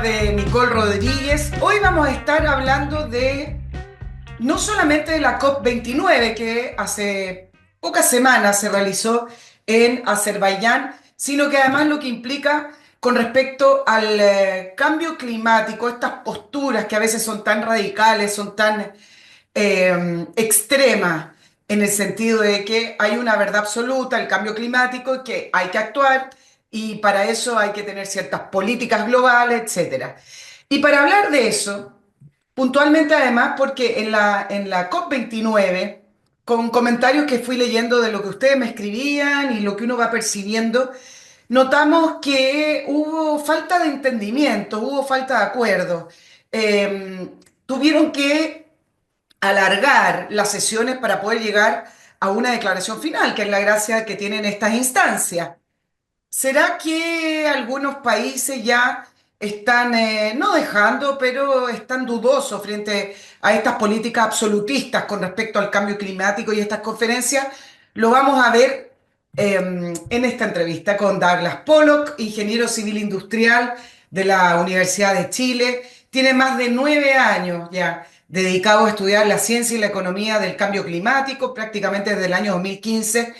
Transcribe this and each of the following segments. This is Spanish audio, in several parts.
de Nicole Rodríguez. Hoy vamos a estar hablando de no solamente de la COP29 que hace pocas semanas se realizó en Azerbaiyán, sino que además lo que implica con respecto al cambio climático, estas posturas que a veces son tan radicales, son tan extrema en el sentido de que hay una verdad absoluta, el cambio climático, que hay que actuar y para eso hay que tener ciertas políticas globales, etcétera. Y para hablar de eso, puntualmente además, porque en la COP29, con comentarios que fui leyendo de lo que ustedes me escribían y lo que uno va percibiendo, notamos que hubo falta de entendimiento, hubo falta de acuerdo. Tuvieron que alargar las sesiones para poder llegar a una declaración final, que es la gracia que tienen estas instancias. ¿Será que algunos países ya están, no dejando, pero están dudosos frente a estas políticas absolutistas con respecto al cambio climático y estas conferencias? Lo vamos a ver en esta entrevista con Douglas Pollock, ingeniero civil industrial de la Universidad de Chile. Tiene más de 9 años ya dedicado a estudiar la ciencia y la economía del cambio climático, prácticamente desde el año 2015.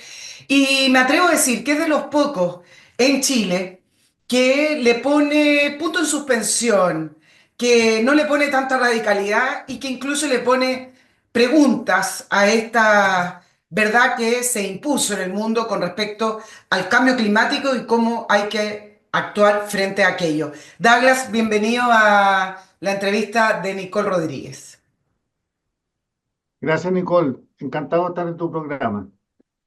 Y me atrevo a decir que es de los pocos en Chile que le pone punto en suspensión, que no le pone tanta radicalidad y que incluso le pone preguntas a esta verdad que se impuso en el mundo con respecto al cambio climático y cómo hay que actuar frente a aquello. Douglas, bienvenido a la entrevista de Nicole Rodríguez. Gracias, Nicole. Encantado de estar en tu programa. Así que,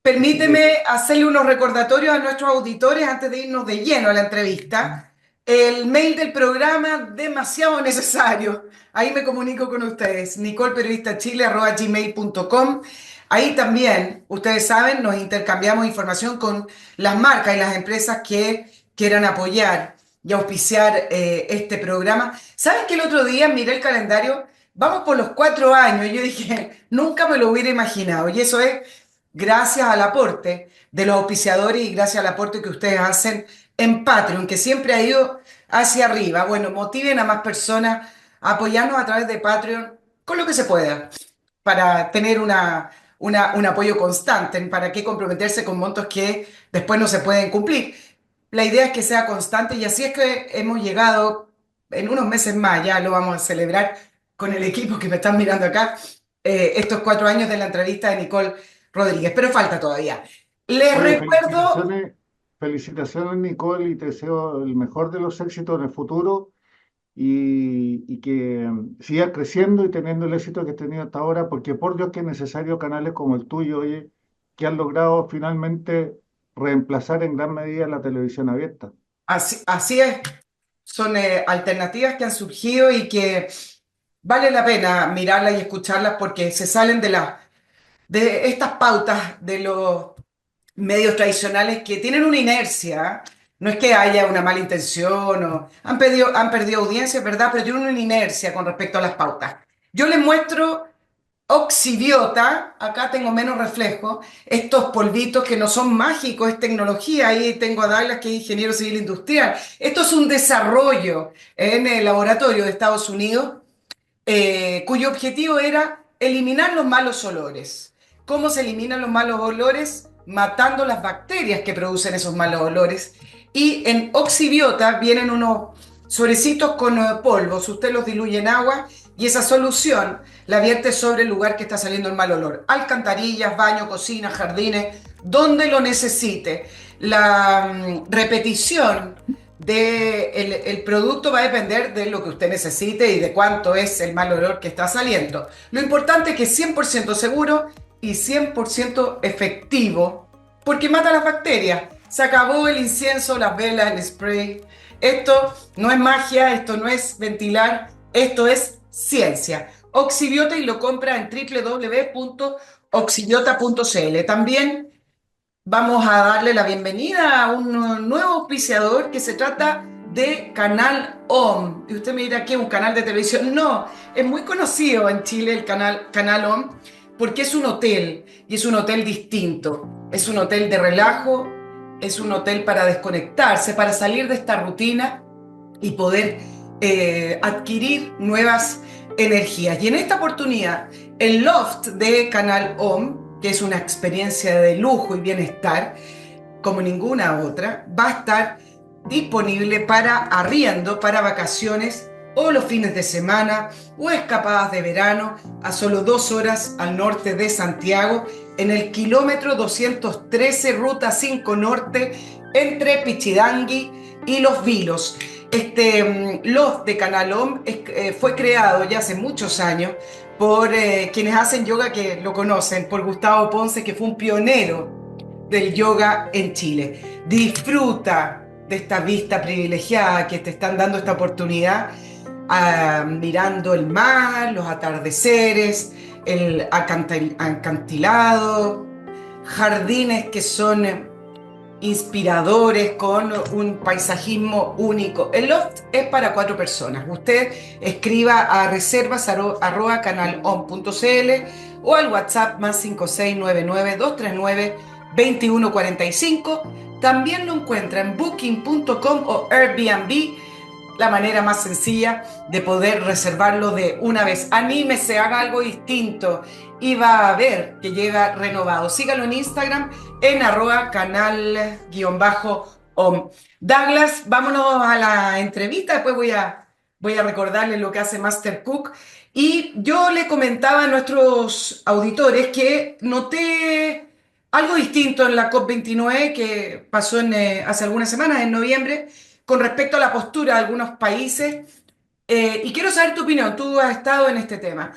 Permíteme hacerle unos recordatorios a nuestros auditores antes de irnos de lleno a la entrevista. El mail del programa, demasiado necesario. Ahí me comunico con ustedes, nicolperiodistachile@gmail.com. Ahí también, ustedes saben, nos intercambiamos información con las marcas y las empresas que quieran apoyar y auspiciar este programa. ¿Saben que el otro día miré el calendario? Vamos por los 4 años y yo dije, nunca me lo hubiera imaginado. Y eso es gracias al aporte de los auspiciadores y gracias al aporte que ustedes hacen en Patreon, que siempre ha ido hacia arriba. Bueno, motiven a más personas a apoyarnos a través de Patreon con lo que se pueda para tener un apoyo constante, para qué comprometerse con montos que después no se pueden cumplir. La idea es que sea constante y así es que hemos llegado en unos meses más, ya lo vamos a celebrar con el equipo que me están mirando acá, estos 4 años de la entrevista de Nicole Rodríguez, pero falta todavía. Les oye, recuerdo, felicitaciones, Nicole, y te deseo el mejor de los éxitos en el futuro y que sigas creciendo y teniendo el éxito que has tenido hasta ahora, porque por Dios que es necesario canales como el tuyo, oye, que han logrado finalmente reemplazar en gran medida la televisión abierta. así es, son alternativas que han surgido y que vale la pena mirarlas y escucharlas porque se salen de estas pautas de los medios tradicionales que tienen una inercia. No es que haya una mala intención o han perdido audiencia, ¿verdad? Pero tienen una inercia con respecto a las pautas. Yo les muestro Oxibiota, acá tengo menos reflejo, estos polvitos que no son mágicos, es tecnología, ahí tengo a Douglas que es ingeniero civil industrial. Esto es un desarrollo en el laboratorio de Estados Unidos cuyo objetivo era eliminar los malos olores. ¿Cómo se eliminan los malos olores? Matando las bacterias que producen esos malos olores. Y en Oxibiota vienen unos sobrecitos con polvos. Usted los diluye en agua y esa solución la vierte sobre el lugar que está saliendo el mal olor. Alcantarillas, baño, cocina, jardines, donde lo necesite. La repetición el producto va a depender de lo que usted necesite y de cuánto es el mal olor que está saliendo. Lo importante es que es 100% seguro y 100% efectivo porque mata las bacterias. Se acabó el incienso, las velas, el spray. Esto no es magia, esto no es ventilar, esto es ciencia. Oxibiota y lo compra en www.oxibiota.cl. También vamos a darle la bienvenida a un nuevo auspiciador que se trata de Canal OM. Y usted me dirá, ¿qué es un canal de televisión? No, es muy conocido en Chile el Canal OM porque es un hotel y es un hotel distinto. Es un hotel de relajo, es un hotel para desconectarse, para salir de esta rutina y poder adquirir nuevas energías. Y en esta oportunidad, el Loft de Canal Home, que es una experiencia de lujo y bienestar como ninguna otra, va a estar disponible para arriendo, para vacaciones o los fines de semana o escapadas de verano a solo 2 horas al norte de Santiago, en el kilómetro 213, ruta 5 norte, entre Pichidangui y Los Vilos. Loft de Canal Home fue creado ya hace muchos años por quienes hacen yoga, que lo conocen, por Gustavo Ponce, que fue un pionero del yoga en Chile. Disfruta de esta vista privilegiada que te están dando esta oportunidad, mirando el mar, los atardeceres, el acantilado, jardines que son inspiradores con un paisajismo único. El loft es para 4 personas. Usted escriba a reservas canalon.cl o al WhatsApp más 5699-239-2145. También lo encuentra en booking.com o Airbnb, la manera más sencilla de poder reservarlo de una vez. Anímese, haga algo distinto y va a ver que llega renovado. Sígalo en Instagram en @canal_om. Douglas, vámonos a la entrevista. Después voy a recordarles lo que hace Master Cook. Y yo le comentaba a nuestros auditores que noté algo distinto en la COP29 que pasó hace algunas semanas, en noviembre, con respecto a la postura de algunos países. Y quiero saber tu opinión. Tú has estado en este tema.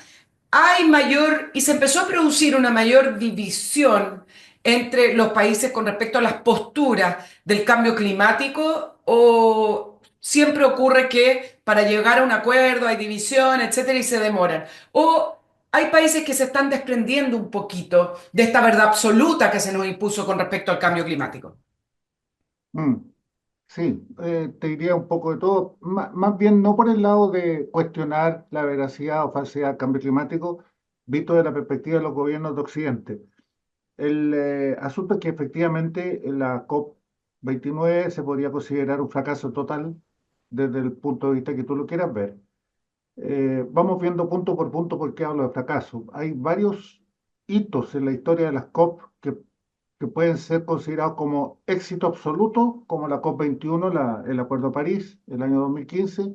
Y se empezó a producir una mayor división entre los países con respecto a las posturas del cambio climático, o siempre ocurre que para llegar a un acuerdo hay división, etcétera, y se demoran. O hay países que se están desprendiendo un poquito de esta verdad absoluta que se nos impuso con respecto al cambio climático. Mm, sí, te diría un poco de todo, más bien no por el lado de cuestionar la veracidad o falsedad del cambio climático, visto de la perspectiva de los gobiernos de Occidente. El asunto es que efectivamente la COP29 se podría considerar un fracaso total desde el punto de vista que tú lo quieras ver. Vamos viendo punto por punto por qué hablo de fracaso. Hay varios hitos en la historia de las COP que pueden ser considerados como éxito absoluto, como la COP21, el Acuerdo de París, el año 2015,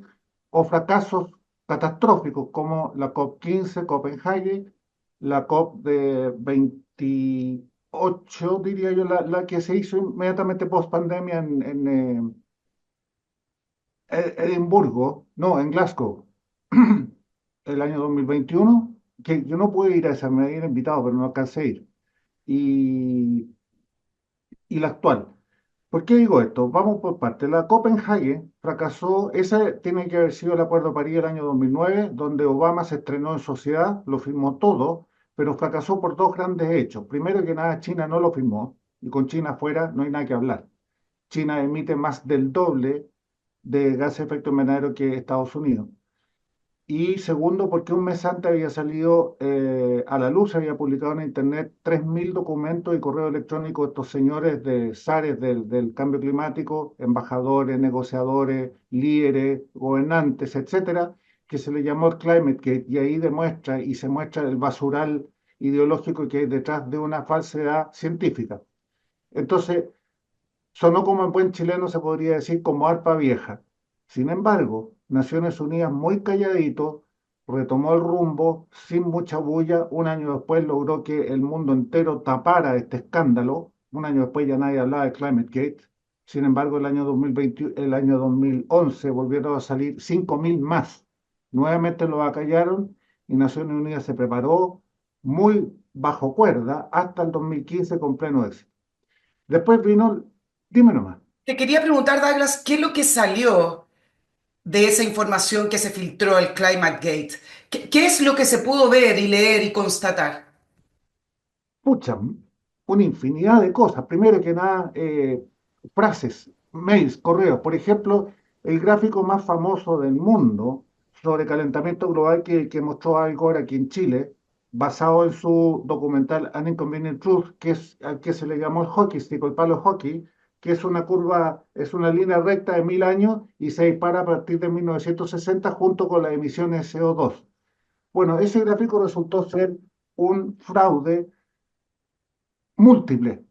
o fracasos catastróficos, como la COP15, Copenhague, la COP de 28, diría yo, la que se hizo inmediatamente post pandemia en Edimburgo, no, en Glasgow, el año 2021, que yo no pude ir a esa, me habían invitado, pero no alcancé a ir. Y, y la actual. ¿Por qué digo esto? Vamos por partes. La Copenhague fracasó, ese tiene que haber sido el Acuerdo de París del año 2009, donde Obama se estrenó en sociedad, lo firmó todo, pero fracasó por dos grandes hechos. Primero que nada, China no lo firmó, y con China afuera no hay nada que hablar. China emite más del doble de gases de efecto invernadero que Estados Unidos. Y segundo, porque un mes antes había salido a la luz, había publicado en Internet 3.000 documentos y correo electrónico de estos señores de zares del cambio climático, embajadores, negociadores, líderes, gobernantes, etcétera, que se le llamó el Climate Gate, y ahí demuestra y se muestra el basural ideológico que hay detrás de una falsedad científica. Entonces, sonó como en buen chileno se podría decir como arpa vieja. Sin embargo, Naciones Unidas muy calladito retomó el rumbo sin mucha bulla. Un año después logró que el mundo entero tapara este escándalo. Un año después ya nadie hablaba de Climate Gate. Sin embargo, el año 2020, el año 2011 volvieron a salir 5.000 más. Nuevamente lo acallaron y Naciones Unidas se preparó muy bajo cuerda hasta el 2015 con pleno éxito. Después vino, dime nomás. Te quería preguntar, Douglas, ¿qué es lo que salió de esa información que se filtró, el Climate Gate? ¿Qué es lo que se pudo ver y leer y constatar? Pucha, una infinidad de cosas. Primero que nada, frases, mails, correos. Por ejemplo, el gráfico más famoso del mundo sobre calentamiento global que mostró Al Gore aquí en Chile, basado en su documental An Inconvenient Truth, que es al que se le llamó el hockey stick, o el palo de hockey, que es una curva, es una línea recta de 1000 años y se dispara a partir de 1960 junto con las emisiones de CO2. Bueno, ese gráfico resultó ser un fraude múltiple.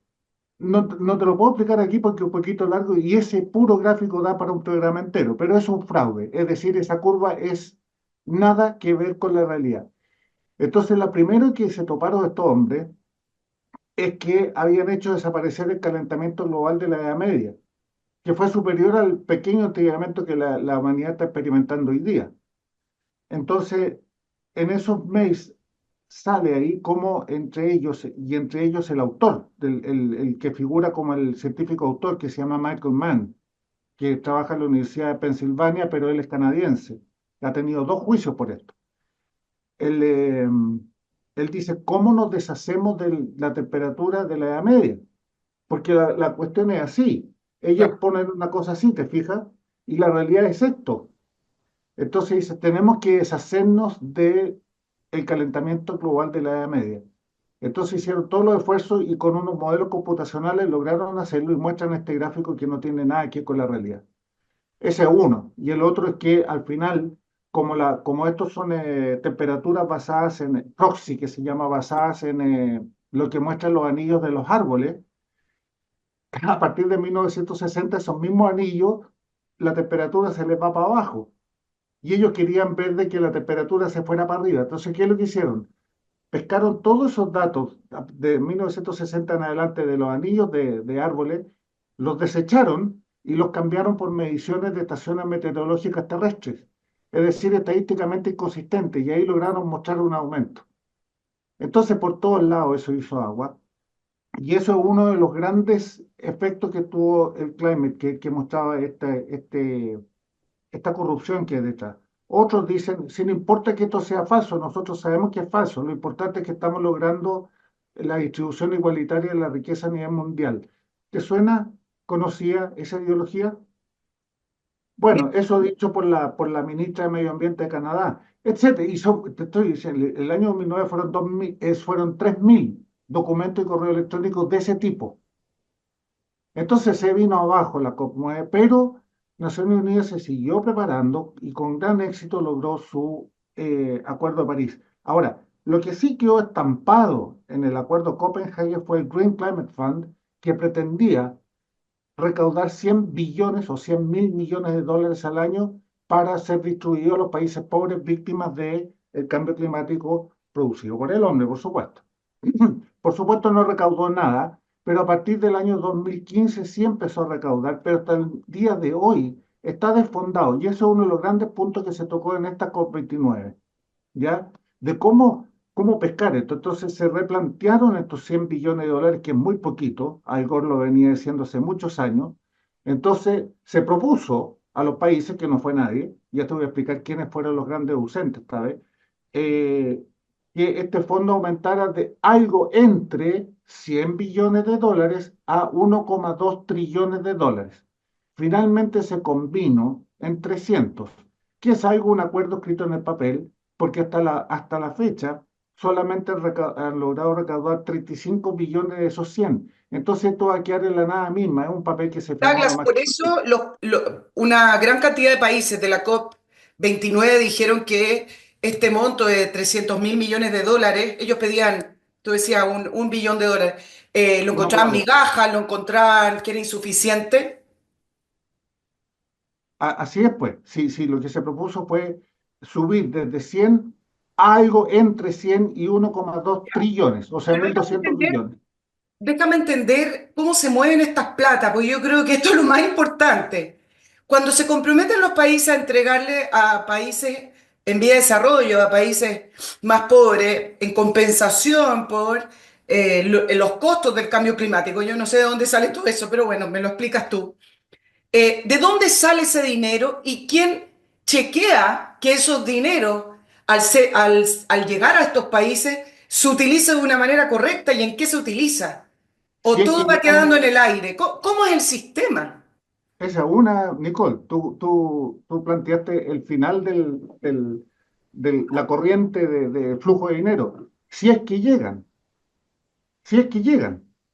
No te lo puedo explicar aquí porque es un poquito largo y ese puro gráfico da para un programa entero, pero es un fraude, es decir, esa curva es nada que ver con la realidad. Entonces, la primera que se toparon estos hombres es que habían hecho desaparecer el calentamiento global de la Edad Media, que fue superior al pequeño enfriamiento que la humanidad está experimentando hoy día. Entonces, en esos mails sale ahí como entre ellos, y entre ellos el autor, el que figura como el científico autor, que se llama Michael Mann, que trabaja en la Universidad de Pensilvania, pero él es canadiense. Ha tenido 2 juicios por esto. Él, él dice, ¿cómo nos deshacemos de la temperatura de la Edad Media? Porque la cuestión es así. Ellos Ya. ponen una cosa así, ¿te fijas? Y la realidad es esto. Entonces dice, tenemos que deshacernos del calentamiento global de la Edad Media. Entonces hicieron todos los esfuerzos y con unos modelos computacionales lograron hacerlo y muestran este gráfico que no tiene nada que ver con la realidad. Ese es uno. Y el otro es que al final, como estos son temperaturas basadas en proxy, que se llama basadas en lo que muestran los anillos de los árboles, a partir de 1960 esos mismos anillos, la temperatura se les va para abajo. Y ellos querían ver de que la temperatura se fuera para arriba. Entonces, ¿qué es lo que hicieron? Pescaron todos esos datos de 1960 en adelante de los anillos de árboles, los desecharon y los cambiaron por mediciones de estaciones meteorológicas terrestres, es decir, estadísticamente inconsistentes, y ahí lograron mostrar un aumento. Entonces, por todos lados eso hizo agua, y eso es uno de los grandes efectos que tuvo el climate, que mostraba esta corrupción que hay detrás. Otros dicen, si no importa que esto sea falso, nosotros sabemos que es falso, lo importante es que estamos logrando la distribución igualitaria de la riqueza a nivel mundial. ¿Te suena conocida esa ideología? Bueno, eso dicho por la ministra de Medio Ambiente de Canadá, etcétera. Y te estoy diciendo, el año 2009 fueron, 2000, fueron 3000 documentos y correos electrónicos de ese tipo. Entonces se vino abajo la COP9, pero Naciones Unidas se siguió preparando y con gran éxito logró su Acuerdo de París. Ahora, lo que sí quedó estampado en el Acuerdo Copenhague fue el Green Climate Fund, que pretendía recaudar 100 billones o 100.000 millones de dólares al año para ser distribuido a los países pobres víctimas del cambio climático producido por el hombre, por supuesto. Por supuesto no recaudó nada, pero a partir del año 2015 sí empezó a recaudar, pero hasta el día de hoy está desfondado. Y eso es uno de los grandes puntos que se tocó en esta COP29, ¿ya? De cómo pescar esto. Entonces se replantearon estos 100 billones de dólares, que es muy poquito, Al Gore lo venía diciendo hace muchos años. Entonces se propuso a los países, que no fue nadie, ya te voy a explicar quiénes fueron los grandes ausentes esta vez, eh, que este fondo aumentara de algo entre 100 billones de dólares a 1,2 trillones de dólares. Finalmente se combinó en 300, que es algo, un acuerdo escrito en el papel, porque hasta la fecha solamente han logrado recaudar 35 billones de esos 100. Entonces esto va a quedar en la nada misma, es un papel que se firmó Douglas, nomás. por eso una gran cantidad de países de la COP29 dijeron que este monto de 300.000 millones de dólares, ellos pedían, tú decías, un billón de dólares, lo encontraban 1,2. migajas, lo encontraban que era insuficiente. Así es, pues. Sí, lo que se propuso fue subir desde 100 a algo entre 100 y 1,2 trillones, o sea, Pero 1.200 billones. déjame entender cómo se mueven estas platas, porque yo creo que esto es lo más importante. Cuando se comprometen los países a entregarle a países en vía de desarrollo, a países más pobres, en compensación por los costos del cambio climático, yo no sé de dónde sale todo eso, pero bueno, me lo explicas tú. ¿De dónde sale ese dinero y quién chequea que esos dineros, al llegar a estos países, se utiliza de una manera correcta y en qué se utiliza? Si ¿O es que todo va llegan, quedando en el aire? ¿Cómo es el sistema? esa una, Nicole, tú planteaste el final de la corriente de flujo de dinero. Si es que llegan,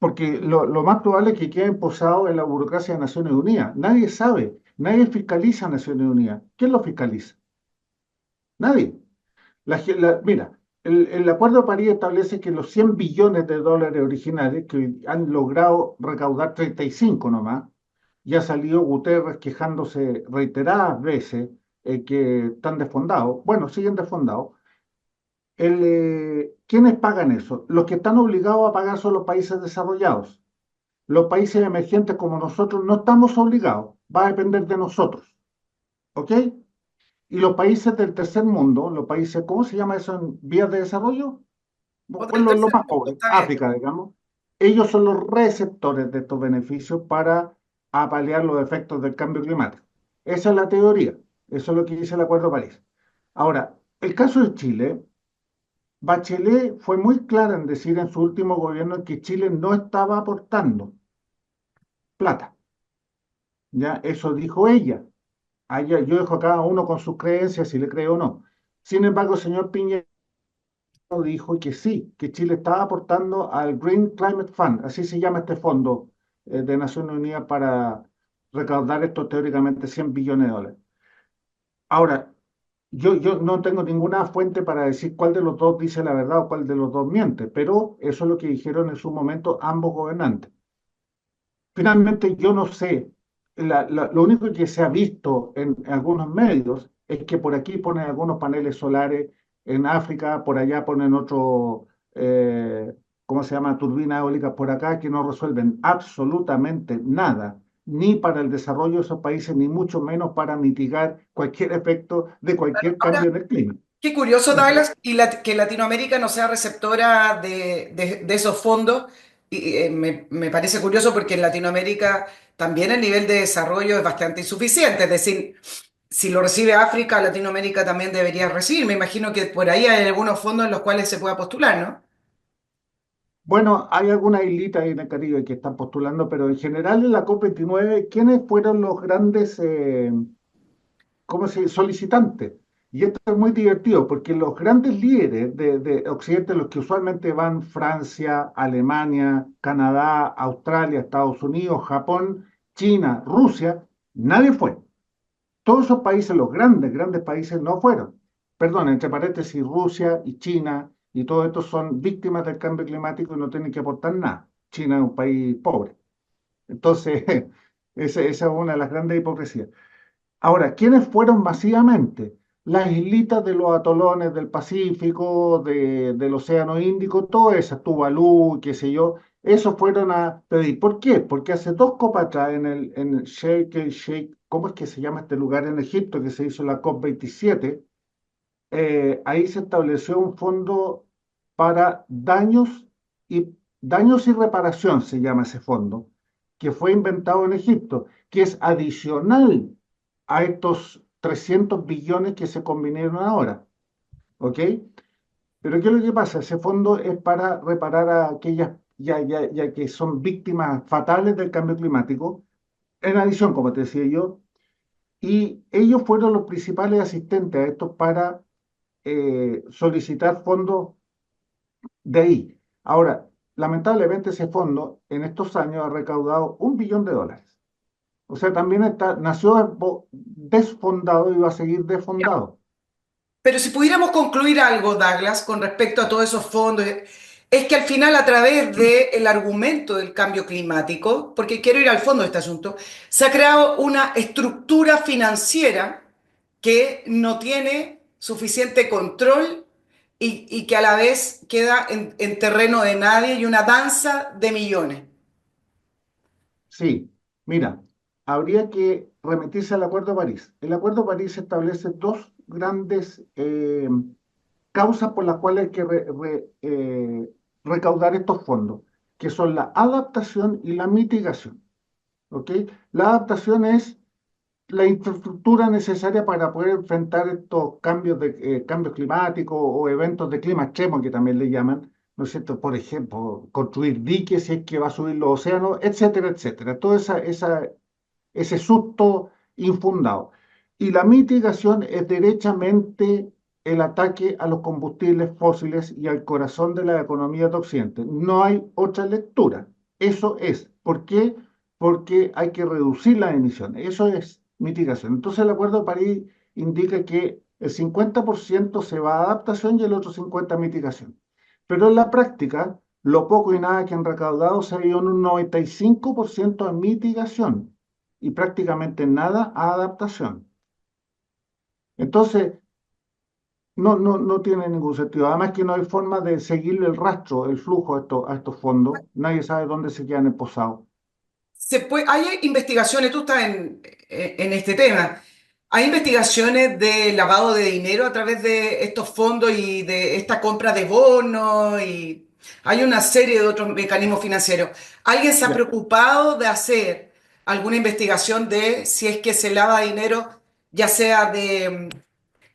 porque lo más probable es que quede posado en la burocracia de Naciones Unidas. Nadie sabe, nadie fiscaliza a Naciones Unidas. ¿Quién lo fiscaliza? Nadie. Mira, el Acuerdo de París establece que los 100 billones de dólares originales, que han logrado recaudar 35 nomás, ya salió Guterres quejándose reiteradas veces que están desfondados. Bueno, siguen desfondados. ¿Quiénes pagan eso? Los que están obligados a pagar son los países desarrollados. Los países emergentes como nosotros no estamos obligados, va a depender de nosotros, ¿ok? Y los países del tercer mundo, los países, ¿cómo se llama eso en vías de desarrollo? O Pues del los tercer más mundo, pobres, está bien. África, digamos, ellos son los receptores de estos beneficios para paliar los efectos del cambio climático. Esa es la teoría, eso es lo que dice el Acuerdo de París. Ahora, el caso de Chile, Bachelet fue muy clara en decir en su último gobierno que Chile no estaba aportando plata. Ya, eso dijo ella. Yo dejo a cada uno con sus creencias si le creo o no. Sin embargo, el señor Piñera dijo que sí, que Chile estaba aportando al Green Climate Fund, así se llama este fondo de Naciones Unidas para recaudar estos teóricamente 100 billones de dólares. Ahora, yo no tengo ninguna fuente para decir cuál de los dos dice la verdad o cuál de los dos miente, pero eso es lo que dijeron en su momento ambos gobernantes. Finalmente, yo no sé, lo único que se ha visto en algunos medios es que por aquí ponen algunos paneles solares, en África, por allá ponen otro, ¿cómo se llama?, turbinas eólicas por acá que no resuelven absolutamente nada, ni para el desarrollo de esos países, ni mucho menos para mitigar cualquier efecto de cualquier Ahora, cambio en el clima. qué curioso, Entonces, Douglas, que Latinoamérica no sea receptora de esos fondos. Y, me parece curioso porque en Latinoamérica también el nivel de desarrollo es bastante insuficiente. Es decir, si lo recibe África, Latinoamérica también debería recibir. Me imagino que por ahí hay algunos fondos en los cuales se pueda postular, ¿no? bueno, hay algunas islitas ahí en el Caribe que están postulando, pero en general en la COP29, ¿quiénes fueron los grandes solicitantes? Y esto es muy divertido porque los grandes líderes de Occidente, los que usualmente van Francia, Alemania, Canadá, Australia, Estados Unidos, Japón, China, Rusia, nadie fue. Todos esos países, los grandes, grandes países, no fueron. Perdón, entre paréntesis, Rusia y China y todos estos son víctimas del cambio climático y no tienen que aportar nada. China es un país pobre. Entonces, esa es una de las grandes hipocresías. Ahora, ¿quiénes fueron masivamente? Las islitas de los atolones del Pacífico, del Océano Índico, todas esas, Tuvalu, qué sé yo, esos fueron a pedir. ¿Por qué? Porque hace dos copas atrás en el Sheikh, ¿cómo es que se llama este lugar en Egipto que se hizo la COP27? Ahí se estableció un fondo para daños y reparación, se llama ese fondo, que fue inventado en Egipto, que es adicional a estos 300 billones que se convinieron ahora, ¿ok? Pero ¿qué es lo que pasa? Ese fondo es para reparar a aquellas ya que son víctimas fatales del cambio climático, en adición, como te decía yo, y ellos fueron los principales asistentes a esto para solicitar fondos de ahí. Ahora, lamentablemente ese fondo en estos años ha recaudado 1 billón de dólares. O sea, también nació desfondado y va a seguir desfondado. Pero si pudiéramos concluir algo, Douglas, con respecto a todos esos fondos, es que al final a través del argumento del cambio climático, porque quiero ir al fondo de este asunto, se ha creado una estructura financiera que no tiene suficiente control y que a la vez queda en terreno de nadie y una danza de millones. Sí, mira, habría que remitirse al Acuerdo de París. El Acuerdo de París establece dos grandes causas por las cuales hay que recaudar estos fondos, que son la adaptación y la mitigación. ¿Ok? La adaptación es la infraestructura necesaria para poder enfrentar estos cambios climáticos o eventos de clima extremo que también le llaman, ¿no es cierto? Por ejemplo, construir diques si es que va a subir los océanos, etcétera, etcétera. Todo ese susto infundado. Y la mitigación es derechamente el ataque a los combustibles fósiles y al corazón de la economía de Occidente. No hay otra lectura. Eso es. ¿Por qué? Porque hay que reducir las emisiones. Eso es mitigación. Entonces el Acuerdo de París indica que el 50% se va a adaptación y el otro 50% a mitigación. Pero en la práctica, lo poco y nada que han recaudado se ha ido en un 95% a mitigación y prácticamente nada a adaptación. Entonces, no tiene ningún sentido. Además que no hay forma de seguirle el rastro, el flujo a estos fondos. Nadie sabe dónde se quedan esposados. Hay investigaciones, tú estás en este tema, hay investigaciones de lavado de dinero a través de estos fondos y de esta compra de bonos y hay una serie de otros mecanismos financieros. ¿Alguien se ha Ya. preocupado de hacer alguna investigación de si es que se lava dinero, ya sea de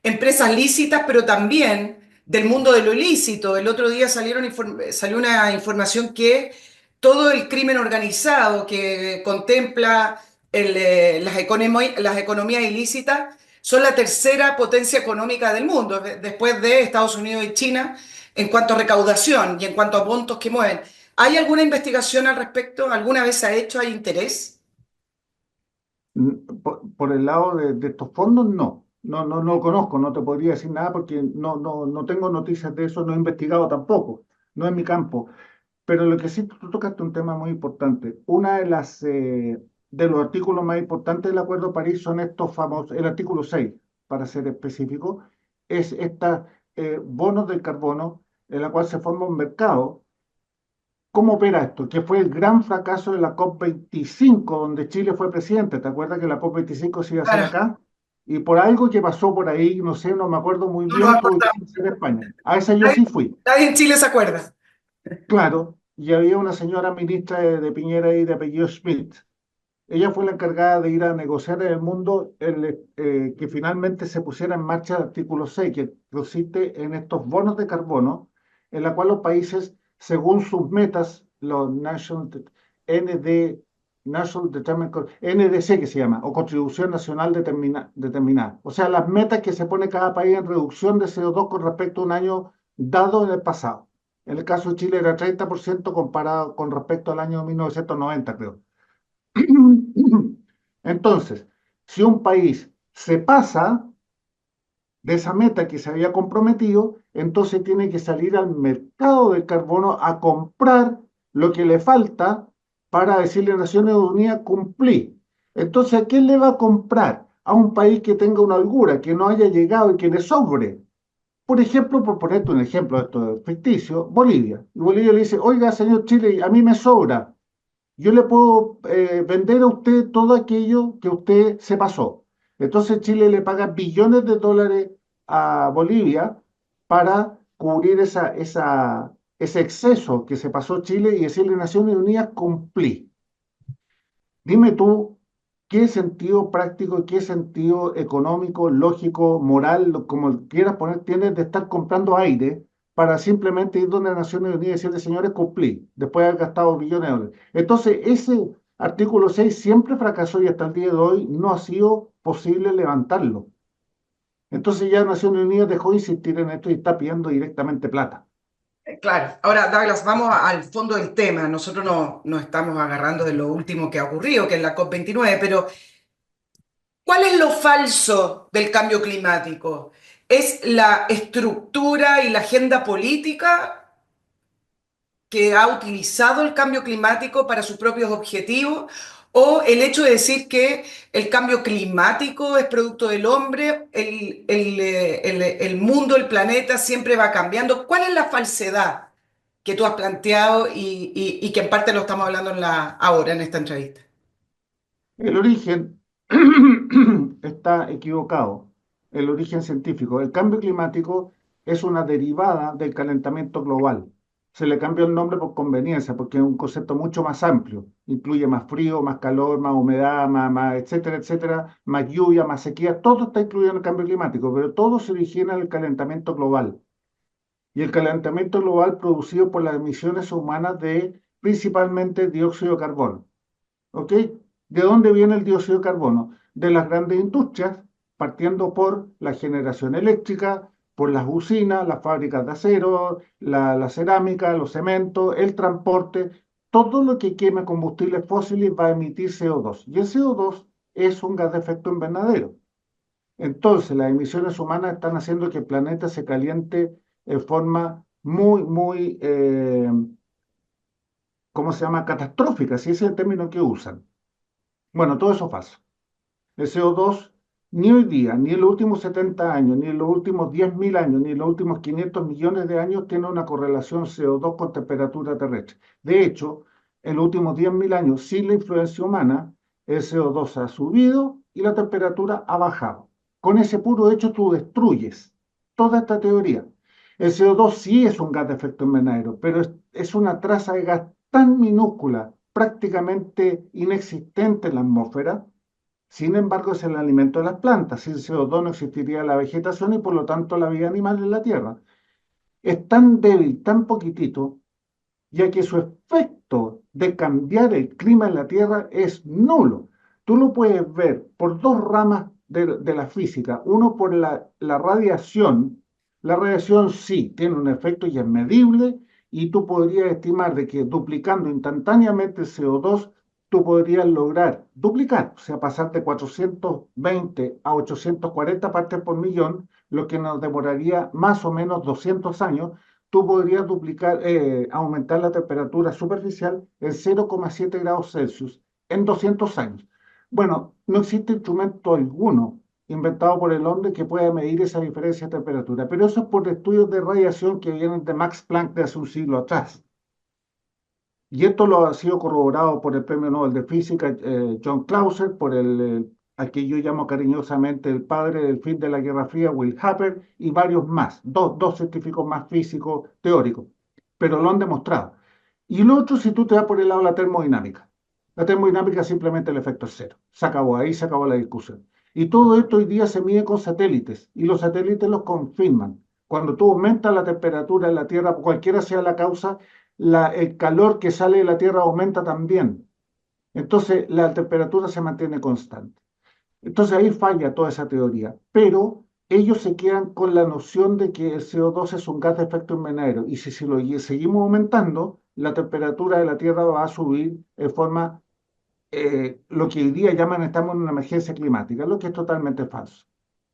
empresas lícitas, pero también del mundo de lo ilícito? El otro día salió una información que todo el crimen organizado que contempla las economías ilícitas son la tercera potencia económica del mundo, después de Estados Unidos y China, en cuanto a recaudación y en cuanto a montos que mueven. ¿Hay alguna investigación al respecto? ¿Alguna vez se ha hecho? ¿Hay interés? Por el lado de estos fondos, no. No lo conozco, no te podría decir nada porque no tengo noticias de eso, no he investigado tampoco, no es mi campo. Pero lo que sí, tú tocaste un tema muy importante. Una de los artículos más importantes del Acuerdo de París son estos famosos, el artículo 6 para ser específico, es esta bonos del carbono, en la cual se forma un mercado. ¿Cómo opera esto? Que fue el gran fracaso de la COP25, donde Chile fue presidente. ¿Te acuerdas que la COP25 se iba a hacer Claro, acá? Y por algo que pasó por ahí, no sé, no me acuerdo muy no nos bien, tuve que acordamos. ser en España. A esa yo Nadie, sí fui. nadie en Chile se acuerda. Claro, y había una señora ministra de Piñera y de apellido Schmidt. Ella fue la encargada de ir a negociar en el mundo que finalmente se pusiera en marcha el artículo 6, que consiste en estos bonos de carbono, en la cual los países, según sus metas, los ND, National Determined NDC que se llama, o Contribución Nacional Determinada. O sea, las metas que se pone cada país en reducción de CO2 con respecto a un año dado en el pasado. En el caso de Chile era 30% comparado con respecto al año 1990, creo. Entonces, si un país se pasa de esa meta que se había comprometido, entonces tiene que salir al mercado del carbono a comprar lo que le falta para decirle a Naciones Unidas cumplí. Entonces, ¿a quién le va a comprar? A un país que tenga una holgura, que no haya llegado y que le sobre. Por ejemplo, por ponerte un ejemplo de esto ficticio, Bolivia. Y Bolivia le dice, oiga, señor Chile, a mí me sobra, yo le puedo vender a usted todo aquello que usted se pasó. Entonces Chile le paga billones de dólares a Bolivia para cubrir ese exceso que se pasó Chile y decirle a Naciones Unidas, cumplí. Dime tú, ¿qué sentido práctico, qué sentido económico, lógico, moral, como quieras poner, tienes de estar comprando aire para simplemente ir donde las Naciones Unidas y decirle, señores, cumplí, después de haber gastado billones de dólares? Entonces, ese artículo 6 siempre fracasó y hasta el día de hoy no ha sido posible levantarlo. Entonces ya Naciones Unidas dejó de insistir en esto y está pidiendo directamente plata. Claro. Ahora, Douglas, vamos al fondo del tema. Nosotros no nos estamos agarrando de lo último que ha ocurrido, que es la COP29, pero ¿cuál es lo falso del cambio climático? ¿Es la estructura y la agenda política que ha utilizado el cambio climático para sus propios objetivos? ¿O el hecho de decir que el cambio climático es producto del hombre, el mundo, el planeta siempre va cambiando? ¿Cuál es la falsedad que tú has planteado y que en parte lo estamos hablando ahora en esta entrevista? El origen está equivocado, el origen científico. El cambio climático es una derivada del calentamiento global. Se le cambió el nombre por conveniencia, porque es un concepto mucho más amplio. Incluye más frío, más calor, más humedad, etcétera, etcétera, más lluvia, más sequía. Todo está incluido en el cambio climático, pero todo se origina del calentamiento global. Y el calentamiento global producido por las emisiones humanas de principalmente dióxido de carbono. ¿Ok? ¿De dónde viene el dióxido de carbono? De las grandes industrias, partiendo por la generación eléctrica, por las usinas, las fábricas de acero, la cerámica, los cementos, el transporte. todo lo que queme combustibles fósiles va a emitir CO2. Y el CO2 es un gas de efecto invernadero. Entonces, las emisiones humanas están haciendo que el planeta se caliente de forma ¿cómo se llama? Catastrófica, si ese es el término que usan. Bueno, todo eso es falso. El CO2, ni hoy día, ni en los últimos 70 años, ni en los últimos 10.000 años, ni en los últimos 500 millones de años, tiene una correlación CO2 con temperatura terrestre. De hecho, en los últimos 10.000 años, sin la influencia humana, el CO2 ha subido y la temperatura ha bajado. Con ese puro hecho, tú destruyes toda esta teoría. El CO2 sí es un gas de efecto invernadero, pero es una traza de gas tan minúscula, prácticamente inexistente en la atmósfera. Sin embargo, es el alimento de las plantas. Sin CO2 no existiría la vegetación y por lo tanto la vida animal en la Tierra. Es tan débil, tan poquitito, ya que su efecto de cambiar el clima en la Tierra es nulo. Tú lo puedes ver por dos ramas de la física. Uno por la radiación. La radiación sí tiene un efecto y es medible y tú podrías estimar de que duplicando instantáneamente el CO2 tú podrías lograr duplicar, o sea, pasar de 420 a 840 partes por millón, lo que nos demoraría más o menos 200 años. Tú podrías aumentar la temperatura superficial en 0,7 grados Celsius en 200 años. Bueno, no existe instrumento alguno inventado por el hombre que pueda medir esa diferencia de temperatura, pero eso es por estudios de radiación que vienen de Max Planck de hace un siglo atrás. Y esto lo ha sido corroborado por el Premio Nobel de Física John Clauser, por al que yo llamo cariñosamente el padre del fin de la Guerra Fría, Will Happer, y varios más, dos científicos más físicos teóricos, pero lo han demostrado. Y lo otro, si tú te vas por el lado de la termodinámica. La termodinámica simplemente el efecto es cero. Se acabó, ahí se acabó la discusión. Y todo esto hoy día se mide con satélites, y los satélites los confirman. Cuando tú aumentas la temperatura en la Tierra, cualquiera sea la causa, el calor que sale de la Tierra aumenta también. Entonces la temperatura se mantiene constante. Entonces ahí falla toda esa teoría. Pero ellos se quedan con la noción de que el CO2 es un gas de efecto invernadero. Y si lo seguimos aumentando, la temperatura de la Tierra va a subir de forma, lo que hoy día llaman, estamos en una emergencia climática, lo que es totalmente falso.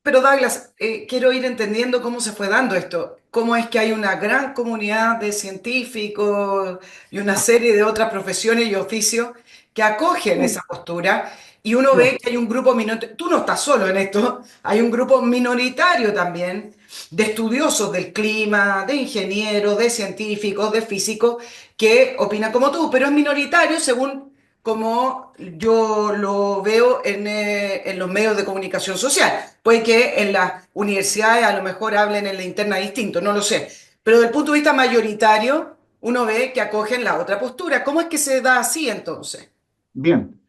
Pero Douglas, quiero ir entendiendo cómo se fue dando esto, cómo es que hay una gran comunidad de científicos y una serie de otras profesiones y oficios que acogen esa Sí, postura y uno ve sí, que hay un grupo minoritario, tú no estás solo en esto, hay un grupo minoritario también de estudiosos del clima, de ingenieros, de científicos, de físicos que opinan como tú, pero es minoritario según como yo lo veo en los medios de comunicación social. Puede que en las universidades a lo mejor hablen en la interna distinto, no lo sé. Pero desde el punto de vista mayoritario, uno ve que acogen la otra postura. ¿Cómo es que se da así entonces? bien.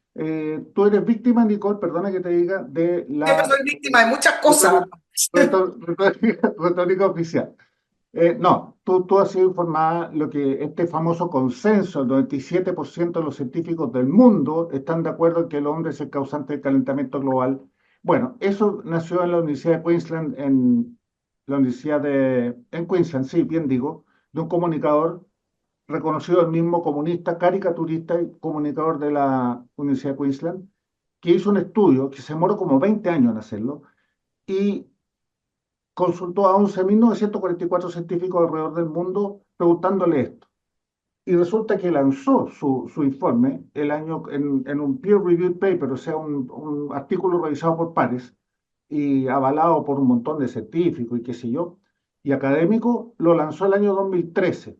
Tú eres víctima, Nicole, perdona que te diga, de Siempre la soy víctima de muchas cosas. retórica, retórica oficial. No, tú has sido informada lo que este famoso consenso, el 97% de los científicos del mundo están de acuerdo en que el hombre es el causante del calentamiento global. Bueno, eso nació en la Universidad de Queensland, en Queensland, sí, bien digo, de un comunicador reconocido el mismo comunista, caricaturista y comunicador de la Universidad de Queensland, que hizo un estudio que se demoró como 20 años en hacerlo y consultó a 11.944 científicos alrededor del mundo preguntándole esto. Y resulta que lanzó su informe en un peer-reviewed paper, o sea, un artículo revisado por pares y avalado por un montón de científicos y qué sé yo, y académicos, lo lanzó el año 2013.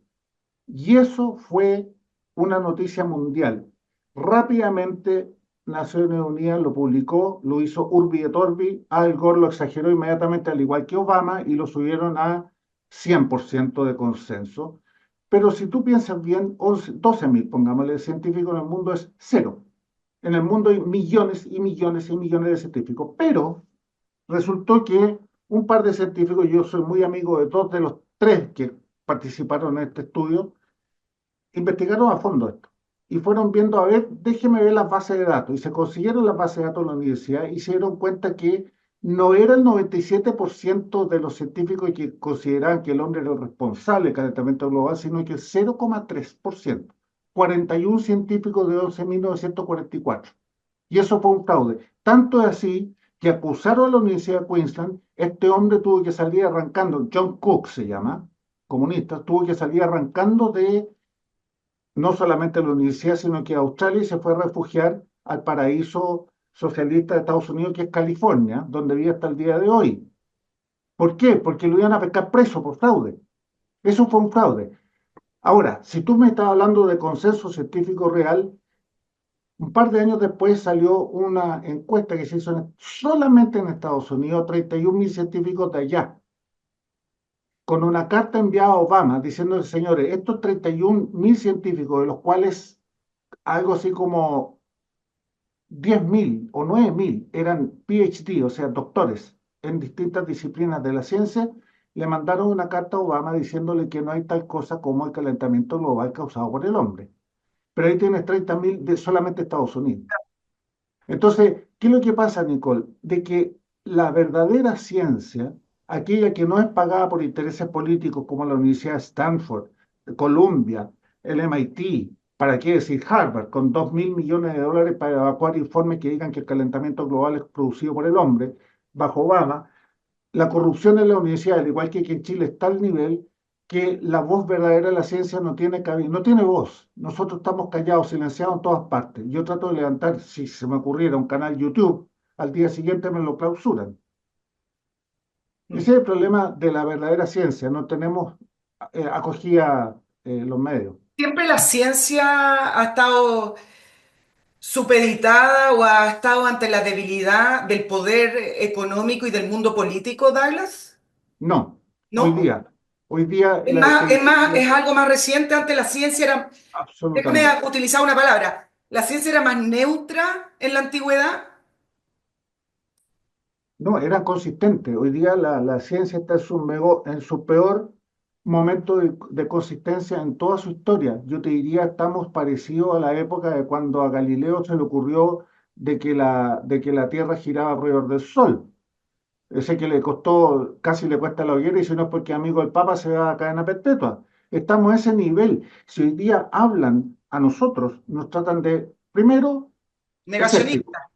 Y eso fue una noticia mundial. Rápidamente Naciones Unidas lo publicó, lo hizo Urbi et Orbi, Al Gore lo exageró inmediatamente, al igual que Obama, y lo subieron a 100% de consenso. Pero si tú piensas bien, 12.000, pongámosle, científicos en el mundo es cero. En el mundo hay millones y millones y millones de científicos, pero resultó que un par de científicos, yo soy muy amigo de dos de los tres que participaron en este estudio, investigaron a fondo esto y fueron viendo, a ver, déjeme ver las bases de datos. Y se consiguieron las bases de datos en la universidad y se dieron cuenta que no era el 97% de los científicos que consideraban que el hombre era el responsable del calentamiento global, sino que el 0,3%. 41 científicos de 11.944. Y eso fue un fraude. Tanto es así que acusaron a la Universidad de Queensland, este hombre tuvo que salir arrancando, John Cook se llama, comunista, tuvo que salir arrancando de no solamente la universidad, sino que a Australia y se fue a refugiar al paraíso socialista de Estados Unidos, que es California, donde vive hasta el día de hoy. ¿Por qué? Porque lo iban a pescar preso por fraude. Eso fue un fraude. Ahora, si tú me estás hablando de consenso científico real, un par de años después salió una encuesta que se hizo solamente en Estados Unidos, 31.000 científicos de allá, con una carta enviada a Obama diciendo, señores, estos 31.000 científicos, de los cuales algo así como 10.000 o 9.000 eran PhD, o sea, doctores en distintas disciplinas de la ciencia, le mandaron una carta a Obama diciéndole que no hay tal cosa como el calentamiento global causado por el hombre. Pero ahí tienes 30.000 de solamente Estados Unidos. Entonces, ¿qué es lo que pasa, Nicole? De que la verdadera ciencia, aquella que no es pagada por intereses políticos como la Universidad de Stanford, Columbia, el MIT, ¿para qué decir Harvard, con 2.000 millones de dólares para evacuar informes que digan que el calentamiento global es producido por el hombre, bajo Obama? La corrupción en la universidad, al igual que aquí en Chile, está al nivel que la voz verdadera de la ciencia no tiene cabida, no tiene voz. Nosotros estamos callados, silenciados en todas partes. Yo trato de levantar, si se me ocurriera, un canal YouTube, al día siguiente me lo clausuran. Ese es el problema de la verdadera ciencia, no tenemos acogida los medios. ¿Siempre la ciencia ha estado supeditada o ha estado ante la debilidad del poder económico y del mundo político, Douglas? No, hoy ¿No? día, hoy día Es la más, es más, inteligencia, es algo más reciente. Antes la ciencia era, déjame absolutamente. utilizar una palabra, la ciencia era más neutra en la antigüedad. No, eran consistentes. Hoy día la ciencia está en su peor momento de consistencia en toda su historia. Yo te diría, estamos parecidos a la época de cuando a Galileo se le ocurrió de que la Tierra giraba alrededor del Sol. Ese que le costó, casi le cuesta la hoguera, y si no es porque amigo del Papa se va a cadena perpetua. Estamos a ese nivel. Si hoy día hablan a nosotros, nos tratan de, primero, escépticos. Negacionista.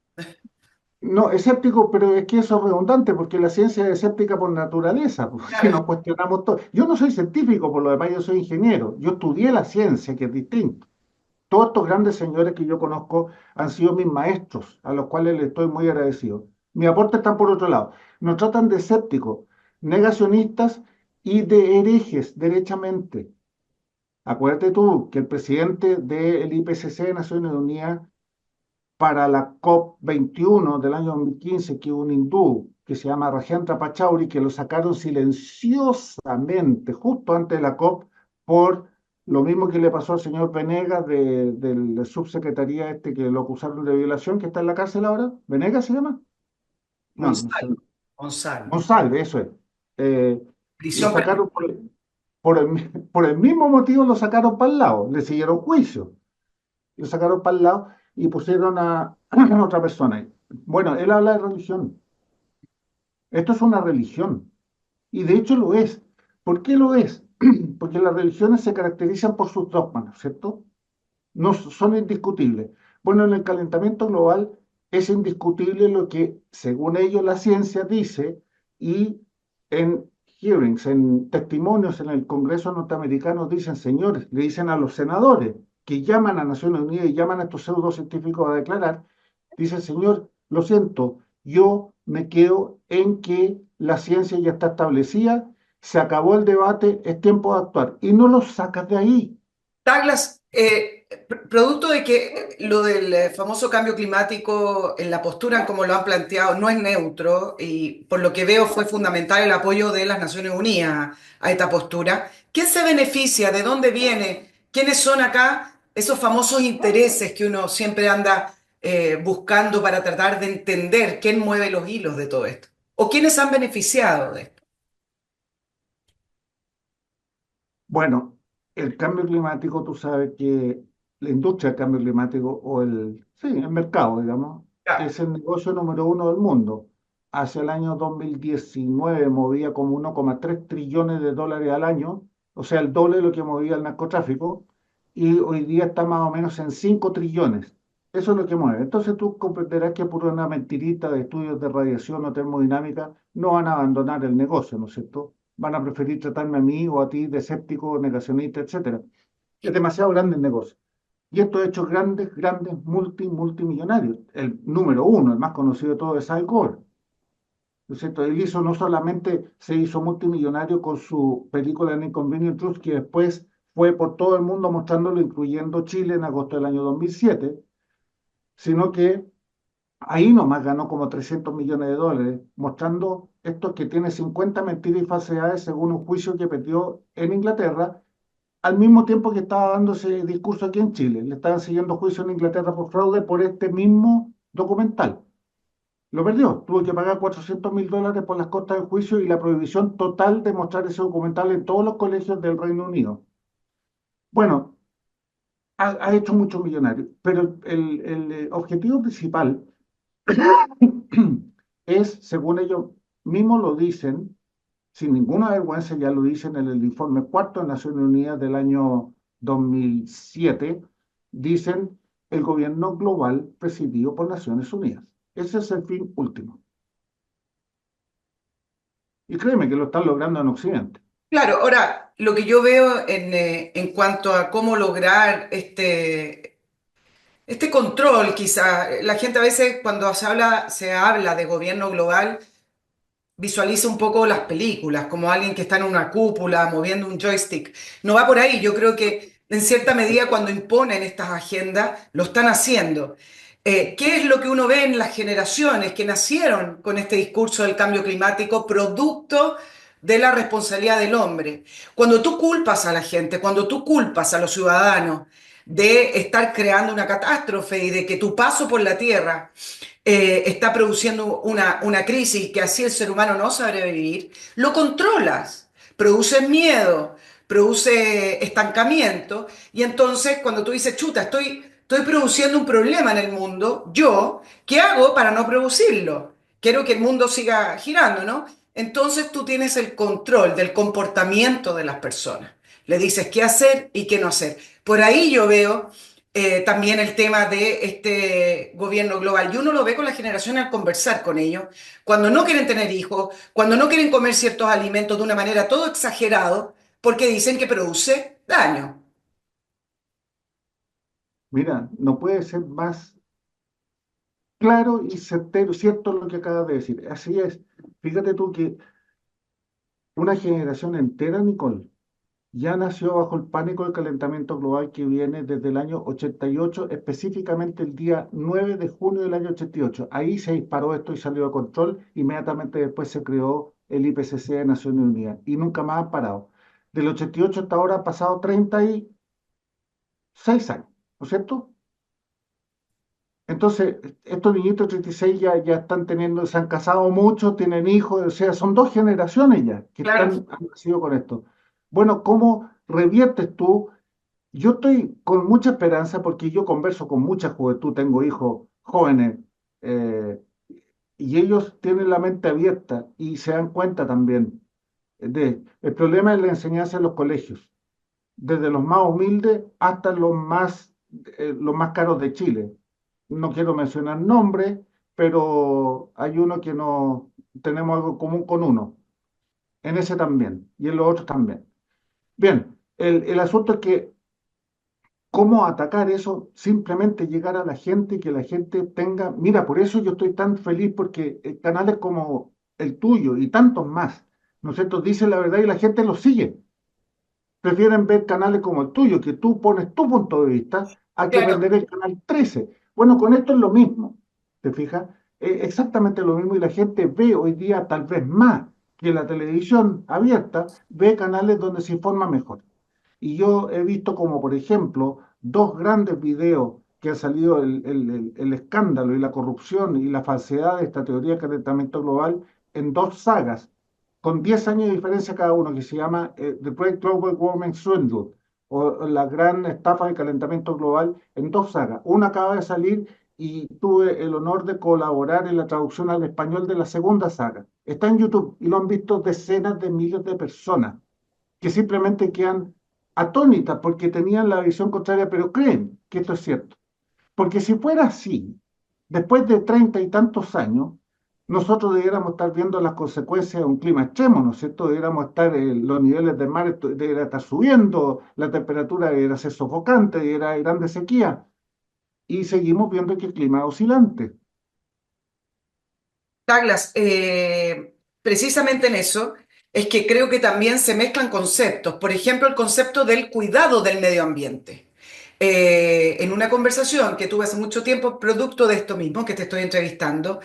No, escéptico, pero es que eso es redundante, porque la ciencia es escéptica por naturaleza, si Claro. nos cuestionamos todo. Yo no soy científico, por lo demás, yo soy ingeniero. Yo estudié la ciencia, que es distinto. Todos estos grandes señores que yo conozco han sido mis maestros, a los cuales les estoy muy agradecido. Mi aporte están por otro lado. Nos tratan de escépticos, negacionistas y de herejes, derechamente. Acuérdate tú que el presidente del IPCC de Naciones Unidas para la COP 21 del año 2015, que un hindú que se llama Rajendra Pachauri, que lo sacaron silenciosamente justo antes de la COP por lo mismo que le pasó al señor Venegas del subsecretaría este que lo acusaron de violación, que está en la cárcel ahora. ¿Venegas se llama? No, no sé. Gonzalo. Gonzalo. González, eso es. Lo Prisión sacaron permanente. por el mismo motivo, lo sacaron para el lado, le siguieron juicio, lo sacaron para el lado y pusieron a otra persona ahí. Bueno, él habla de religión. Esto es una religión. Y de hecho lo es. ¿Por qué lo es? Porque las religiones se caracterizan por sus dogmas, ¿cierto? No son indiscutibles. Bueno, en el calentamiento global es indiscutible lo que, según ellos, la ciencia dice, y en hearings, en testimonios en el Congreso norteamericano dicen, señores, le dicen a los senadores que llaman a Naciones Unidas y llaman a estos pseudocientíficos a declarar, dicen, señor, lo siento, yo me quedo en que la ciencia ya está establecida, se acabó el debate, es tiempo de actuar. Y no los sacas de ahí. Douglas, producto de que lo del famoso cambio climático en la postura como lo han planteado no es neutro y por lo que veo fue fundamental el apoyo de las Naciones Unidas a esta postura. ¿Quién se beneficia? ¿De dónde viene? ¿Quiénes son acá esos famosos intereses que uno siempre anda buscando para tratar de entender quién mueve los hilos de todo esto? ¿O quiénes han beneficiado de esto? Bueno, el cambio climático, tú sabes que la industria del cambio climático sí, el mercado, digamos, Claro. es el negocio número uno del mundo. Hacia el año 2019 movía como 1,3 trillones de dólares al año, o sea, el doble de lo que movía el narcotráfico, y hoy día está más o menos en 5 trillones. Eso es lo que mueve. Entonces tú comprenderás que por una mentirita de estudios de radiación o termodinámica no van a abandonar el negocio, ¿no es cierto? Van a preferir tratarme a mí o a ti de escéptico, negacionista, etcétera. Es demasiado grande el negocio. Y esto ha hecho grandes, grandes multimillonarios. El número uno, el más conocido de todos, es Al Gore. ¿No es cierto? Él hizo, no solamente se hizo multimillonario con su película An Inconvenient Truth, que después fue por todo el mundo mostrándolo, incluyendo Chile en agosto del año 2007, sino que ahí nomás ganó como 300 millones de dólares, mostrando esto que tiene 50 mentiras y falsedades según un juicio que perdió en Inglaterra, al mismo tiempo que estaba dando ese discurso aquí en Chile. Le estaban siguiendo juicio en Inglaterra por fraude por este mismo documental. Lo perdió, tuvo que pagar 400.000 dólares por las costas del juicio y la prohibición total de mostrar ese documental en todos los colegios del Reino Unido. Bueno, ha hecho muchos millonarios, pero el objetivo principal es, según ellos mismos lo dicen, sin ninguna vergüenza, ya lo dicen en el informe cuarto de Naciones Unidas del año 2007, dicen el gobierno global presidido por Naciones Unidas. Ese es el fin último. Y créeme que lo están logrando en Occidente. Claro, ahora, lo que yo veo en cuanto a cómo lograr este control, quizá, la gente a veces cuando se habla de gobierno global, visualiza un poco las películas, como alguien que está en una cúpula moviendo un joystick. No va por ahí, yo creo que en cierta medida cuando imponen estas agendas, lo están haciendo. ¿Qué es lo que uno ve en las generaciones que nacieron con este discurso del cambio climático, producto de la responsabilidad del hombre? Cuando tú culpas a la gente, cuando tú culpas a los ciudadanos de estar creando una catástrofe y de que tu paso por la Tierra está produciendo una crisis que así el ser humano no sabe vivir, lo controlas, produce miedo, produce estancamiento y entonces cuando tú dices, chuta, estoy produciendo un problema en el mundo, yo, ¿qué hago para no producirlo? Quiero que el mundo siga girando, ¿no? Entonces tú tienes el control del comportamiento de las personas. Le dices qué hacer y qué no hacer. Por ahí yo veo también el tema de este gobierno global. Y uno lo ve con la generación al conversar con ellos, cuando no quieren tener hijos, cuando no quieren comer ciertos alimentos de una manera todo exagerado, porque dicen que produce daño. Mira, no puede ser más claro y certero, cierto lo que acabas de decir. Así es. Fíjate tú que una generación entera, Nicole, ya nació bajo el pánico del calentamiento global que viene desde el año 88, específicamente el día 9 de junio del año 88. Ahí se disparó esto y salió de control. Inmediatamente después se creó el IPCC de Naciones Unidas y nunca más han parado. Del 88 hasta ahora han pasado 36 años, ¿no es cierto? Entonces, estos niñitos de 36 ya están teniendo, se han casado mucho, tienen hijos, o sea, son dos generaciones ya que Claro, han nacido con esto. Bueno, ¿cómo reviertes tú? Yo estoy con mucha esperanza porque yo converso con mucha juventud, tengo hijos jóvenes eh, y ellos tienen la mente abierta y se dan cuenta también el problema es la enseñanza en los colegios, desde los más humildes hasta los más caros de Chile. No quiero mencionar nombres, pero hay uno que no tenemos algo en común con uno, en ese también y en los otros también. Bien, el asunto es que cómo atacar eso, simplemente llegar a la gente y que la gente tenga, mira, por eso yo estoy tan feliz porque canales como el tuyo y tantos más, ¿no es cierto?, dicen la verdad y la gente los sigue. Prefieren ver canales como el tuyo, que tú pones tu punto de vista, a que claro. vender el canal 13. Bueno, con esto es lo mismo, ¿te fijas? Exactamente lo mismo y la gente ve hoy día tal vez más que la televisión abierta, ve canales donde se informa mejor. Y yo he visto como, por ejemplo, dos grandes videos que han salido el escándalo y la corrupción y la falsedad de esta teoría de calentamiento global en dos sagas, con 10 años de diferencia cada uno, que se llama The Great Global Warming Swindle, o la gran estafa de calentamiento global, en dos sagas. Una acaba de salir y tuve el honor de colaborar en la traducción al español de la segunda saga. Está en YouTube y lo han visto decenas de miles de personas que simplemente quedan atónitas porque tenían la visión contraria, pero creen que esto es cierto. Porque si fuera así, después de 30 y tantos años, nosotros debiéramos estar viendo las consecuencias de un clima extremo, ¿no es cierto? Debiéramos estar, los niveles del mar deberían estar subiendo, la temperatura debería ser sofocante, debería haber grandes sequías, y seguimos viendo que el clima es oscilante. Douglas, precisamente en eso es que creo que también se mezclan conceptos. Por ejemplo, el concepto del cuidado del medio ambiente. En una conversación que tuve hace mucho tiempo, producto de esto mismo que te estoy entrevistando,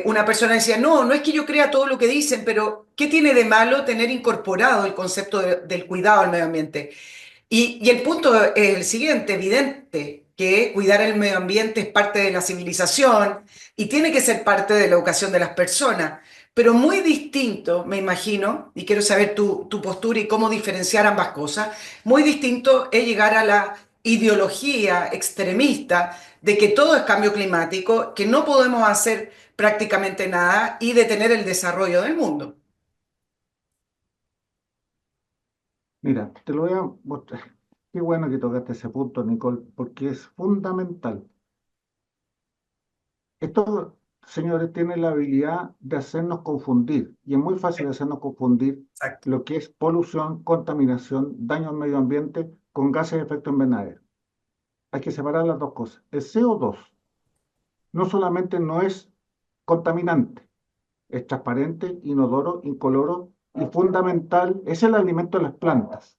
una persona decía, no, no es que yo crea todo lo que dicen, pero ¿qué tiene de malo tener incorporado el concepto del cuidado del medio ambiente? Y el punto es el siguiente, evidente, que cuidar el medio ambiente es parte de la civilización y tiene que ser parte de la educación de las personas, pero muy distinto, me imagino, y quiero saber tu postura y cómo diferenciar ambas cosas, muy distinto es llegar a la ideología extremista de que todo es cambio climático, que no podemos hacer prácticamente nada y detener el desarrollo del mundo. Mira, te lo voy a mostrar. Qué bueno que tocaste ese punto, Nicole, porque es fundamental. Estos señores tienen la habilidad de hacernos confundir, y es muy fácil hacernos confundir Exacto. lo que es polución, contaminación, daño al medio ambiente con gases de efecto invernadero. Hay que separar las dos cosas. El CO2 no solamente no es contaminante, es transparente, inodoro, incoloro y fundamental, es el alimento de las plantas.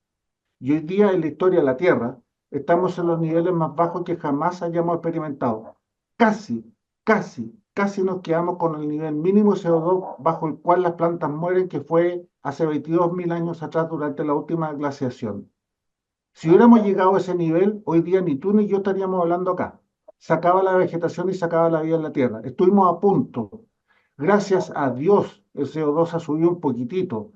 Y hoy día en la historia de la Tierra estamos en los niveles más bajos que jamás hayamos experimentado. Casi, casi nos quedamos con el nivel mínimo de CO2 bajo el cual las plantas mueren, que fue hace 22.000 años atrás durante la última glaciación. Si hubiéramos llegado a ese nivel, hoy día ni tú ni yo estaríamos hablando acá. Se acaba la vegetación y se acaba la vida en la Tierra. Estuvimos a punto. Gracias a Dios, el CO2 ha subido un poquitito,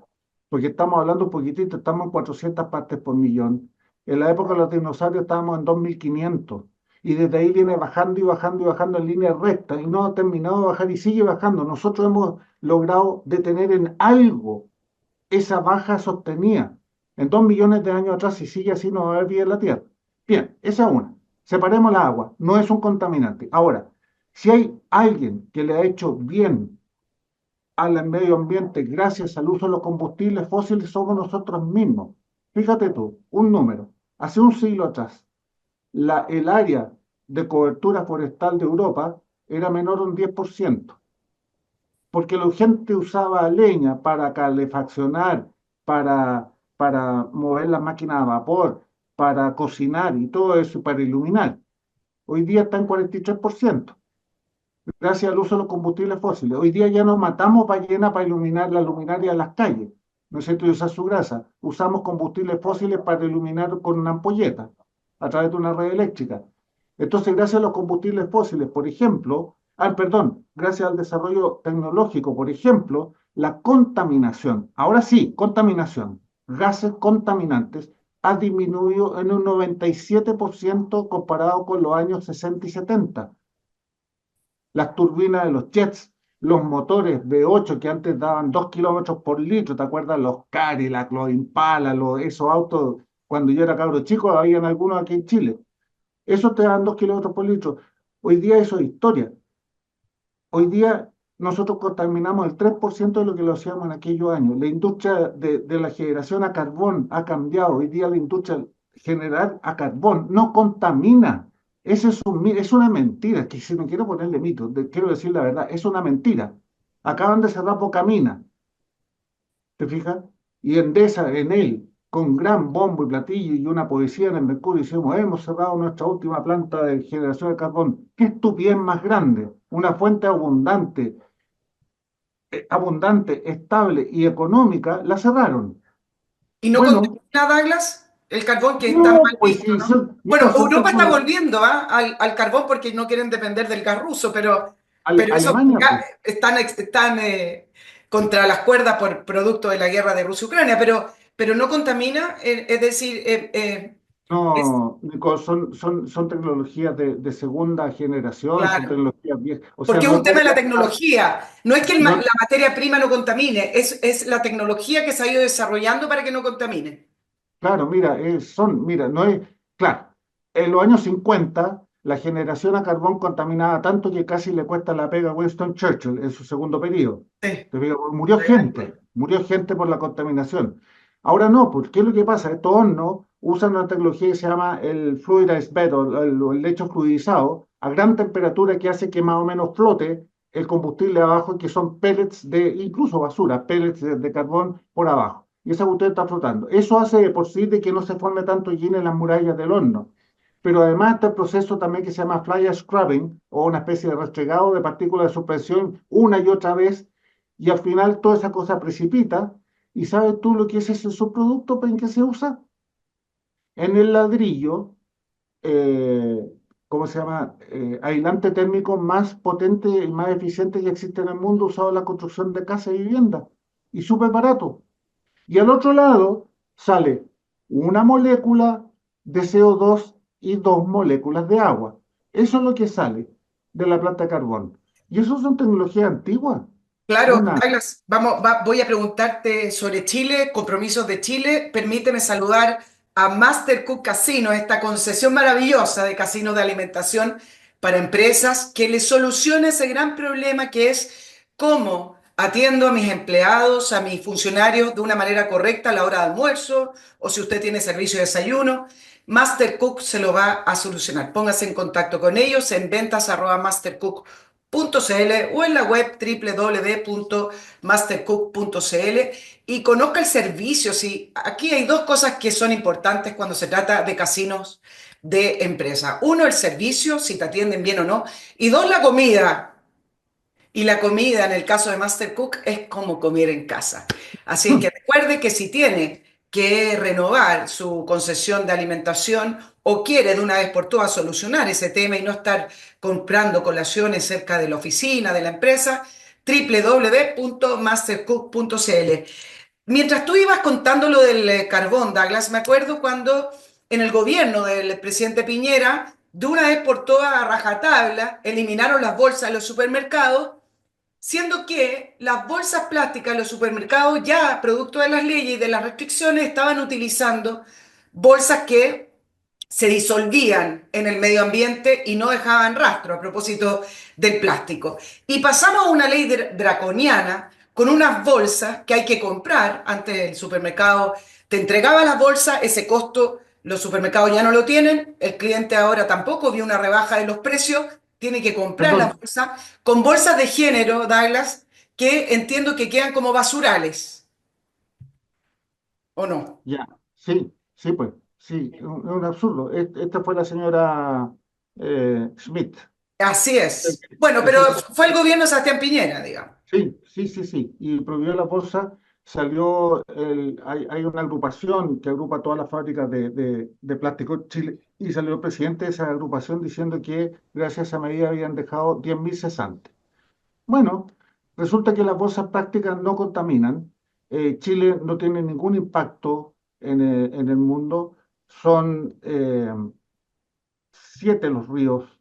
porque estamos hablando un poquitito, estamos en 400 partes por millón. En la época de los dinosaurios estábamos en 2500. Y desde ahí viene bajando y bajando y bajando en línea recta y no ha terminado de bajar y sigue bajando. Nosotros hemos logrado detener en algo esa baja sostenida en 2 millones de años atrás. Si sigue así no va a haber vida en la Tierra. Bien, esa es una. Separemos la agua, no es un contaminante. Ahora, si hay alguien que le ha hecho bien al medio ambiente gracias al uso de los combustibles fósiles, somos nosotros mismos. Fíjate tú, un número. Hace un siglo atrás, el área de cobertura forestal de Europa era menor de un 10%, porque la gente usaba leña para calefaccionar, para mover las máquinas a vapor, para cocinar y todo eso, para iluminar. Hoy día está en 43%, gracias al uso de los combustibles fósiles. Hoy día ya no matamos ballenas para iluminar la luminaria de las calles, ¿no es cierto? Y usar su grasa. Usamos combustibles fósiles para iluminar con una ampolleta a través de una red eléctrica. Entonces, gracias a los combustibles fósiles, por ejemplo, perdón, gracias al desarrollo tecnológico, por ejemplo, la contaminación, ahora sí, contaminación, gases contaminantes, ha disminuido en un 97% comparado con los años 60 y 70. Las turbinas de los jets, los motores V8 que antes daban 2 kilómetros por litro, ¿te acuerdas? Los Cadillac, los Impala, esos autos, cuando yo era cabro chico, habían algunos aquí en Chile. Esos te dan 2 kilómetros por litro. Hoy día eso es historia. Hoy día nosotros contaminamos el 3% de lo que lo hacíamos en aquellos años. La industria de la generación a carbón ha cambiado. Hoy día la industria general a carbón no contamina. Eso es una mentira, que si no quiero ponerle mito, quiero decir la verdad, es una mentira. Acaban de cerrar Bocamina, ¿te fijas? Y Endesa, en él, con gran bombo y platillo y una poesía en el Mercurio, decimos, hemos cerrado nuestra última planta de generación de carbón. ¿Qué estupidez más grande? Una fuente abundante, estable y económica, la cerraron. ¿Y no Bueno, contamina, Douglas, el carbón que está no, mal pues visto, sí, ¿no? Bueno, mira, son Europa está tecnologías. volviendo, ¿ah? al carbón porque no quieren depender del gas ruso, pero esos Alemania, pues. están contra las cuerdas por producto de la guerra de Rusia-Ucrania, pero no contamina, es decir, es No, Nicole, son tecnologías de segunda generación, son claro. tecnologías viejas. O sea, Porque es no un es tema de la volver tecnología. No es que no, la materia prima no contamine, es la tecnología que se ha ido desarrollando para que no contamine. Claro, mira, mira, no es, claro, en los años 50 la generación a carbón contaminaba tanto que casi le cuesta la pega a Winston Churchill en su segundo periodo. Sí, Te digo, realmente. murió gente por la contaminación. Ahora no, porque ¿qué es lo que pasa? Estos hornos usan una tecnología que se llama el fluidized bed o el lecho fluidizado a gran temperatura que hace que más o menos flote el combustible abajo, que son pellets de, incluso basura, pellets de carbón por abajo y esa cuestión está flotando. Eso hace de por sí de que no se forme tanto hollín en las murallas del horno. Pero además está el proceso también que se llama fly ash scrubbing o una especie de restregado de partículas de suspensión una y otra vez y al final toda esa cosa precipita. ¿Y sabes tú lo que es ese subproducto en que se usa? En el ladrillo, eh, ¿cómo se llama? Aislante térmico más potente y más eficiente que existe en el mundo usado en la construcción de casas y viviendas. Y súper barato. Y al otro lado sale una molécula de CO2 y dos moléculas de agua. Eso es lo que sale de la planta de carbón. Y eso son tecnologías antiguas. Claro, Una, Douglas, voy a preguntarte sobre Chile, compromisos de Chile. Permíteme saludar a Master Cook Casino, esta concesión maravillosa de casinos de alimentación para empresas que le soluciona ese gran problema que es cómo atiendo a mis empleados, a mis funcionarios de una manera correcta a la hora de almuerzo o si usted tiene servicio de desayuno. Master Cook se lo va a solucionar. Póngase en contacto con ellos en ventas@mastercook.cl o en la web www.mastercook.cl y conozca el servicio. Sí, aquí hay dos cosas que son importantes cuando se trata de casinos de empresa. Uno, el servicio, si te atienden bien o no. Y dos, la comida. Y la comida, en el caso de Master Cook, es como comer en casa. Así es que recuerde que si tiene que renovar su concesión de alimentación o quiere de una vez por todas solucionar ese tema y no estar comprando colaciones cerca de la oficina, de la empresa, www.mastercook.cl. Mientras tú ibas contando lo del carbón, Douglas, me acuerdo cuando en el gobierno del presidente Piñera, de una vez por todas a rajatabla, eliminaron las bolsas de los supermercados, siendo que las bolsas plásticas en los supermercados ya, producto de las leyes y de las restricciones, estaban utilizando bolsas que se disolvían en el medio ambiente y no dejaban rastro a propósito del plástico. Y pasamos a una ley draconiana con unas bolsas que hay que comprar. Antes el supermercado te entregaba las bolsas, ese costo los supermercados ya no lo tienen, el cliente ahora tampoco vio una rebaja de los precios, tiene que comprar las perdón, bolsas con bolsas de género, Douglas, que entiendo que quedan como basurales, ¿o no? ya, sí, sí, pues, sí, es un absurdo. Esta fue la señora Schmidt. Así es. Bueno, pero Esa fue el gobierno de Sebastián Piñera, digamos. Sí, sí, sí, sí. Y prohibió la bolsa, salió, hay una agrupación que agrupa todas las fábricas de plástico en Chile y salió el presidente de esa agrupación diciendo que gracias a esa medida habían dejado 10.000 cesantes. Bueno, resulta que las bolsas plásticas no contaminan. Chile no tiene ningún impacto en el mundo. Son 7 los ríos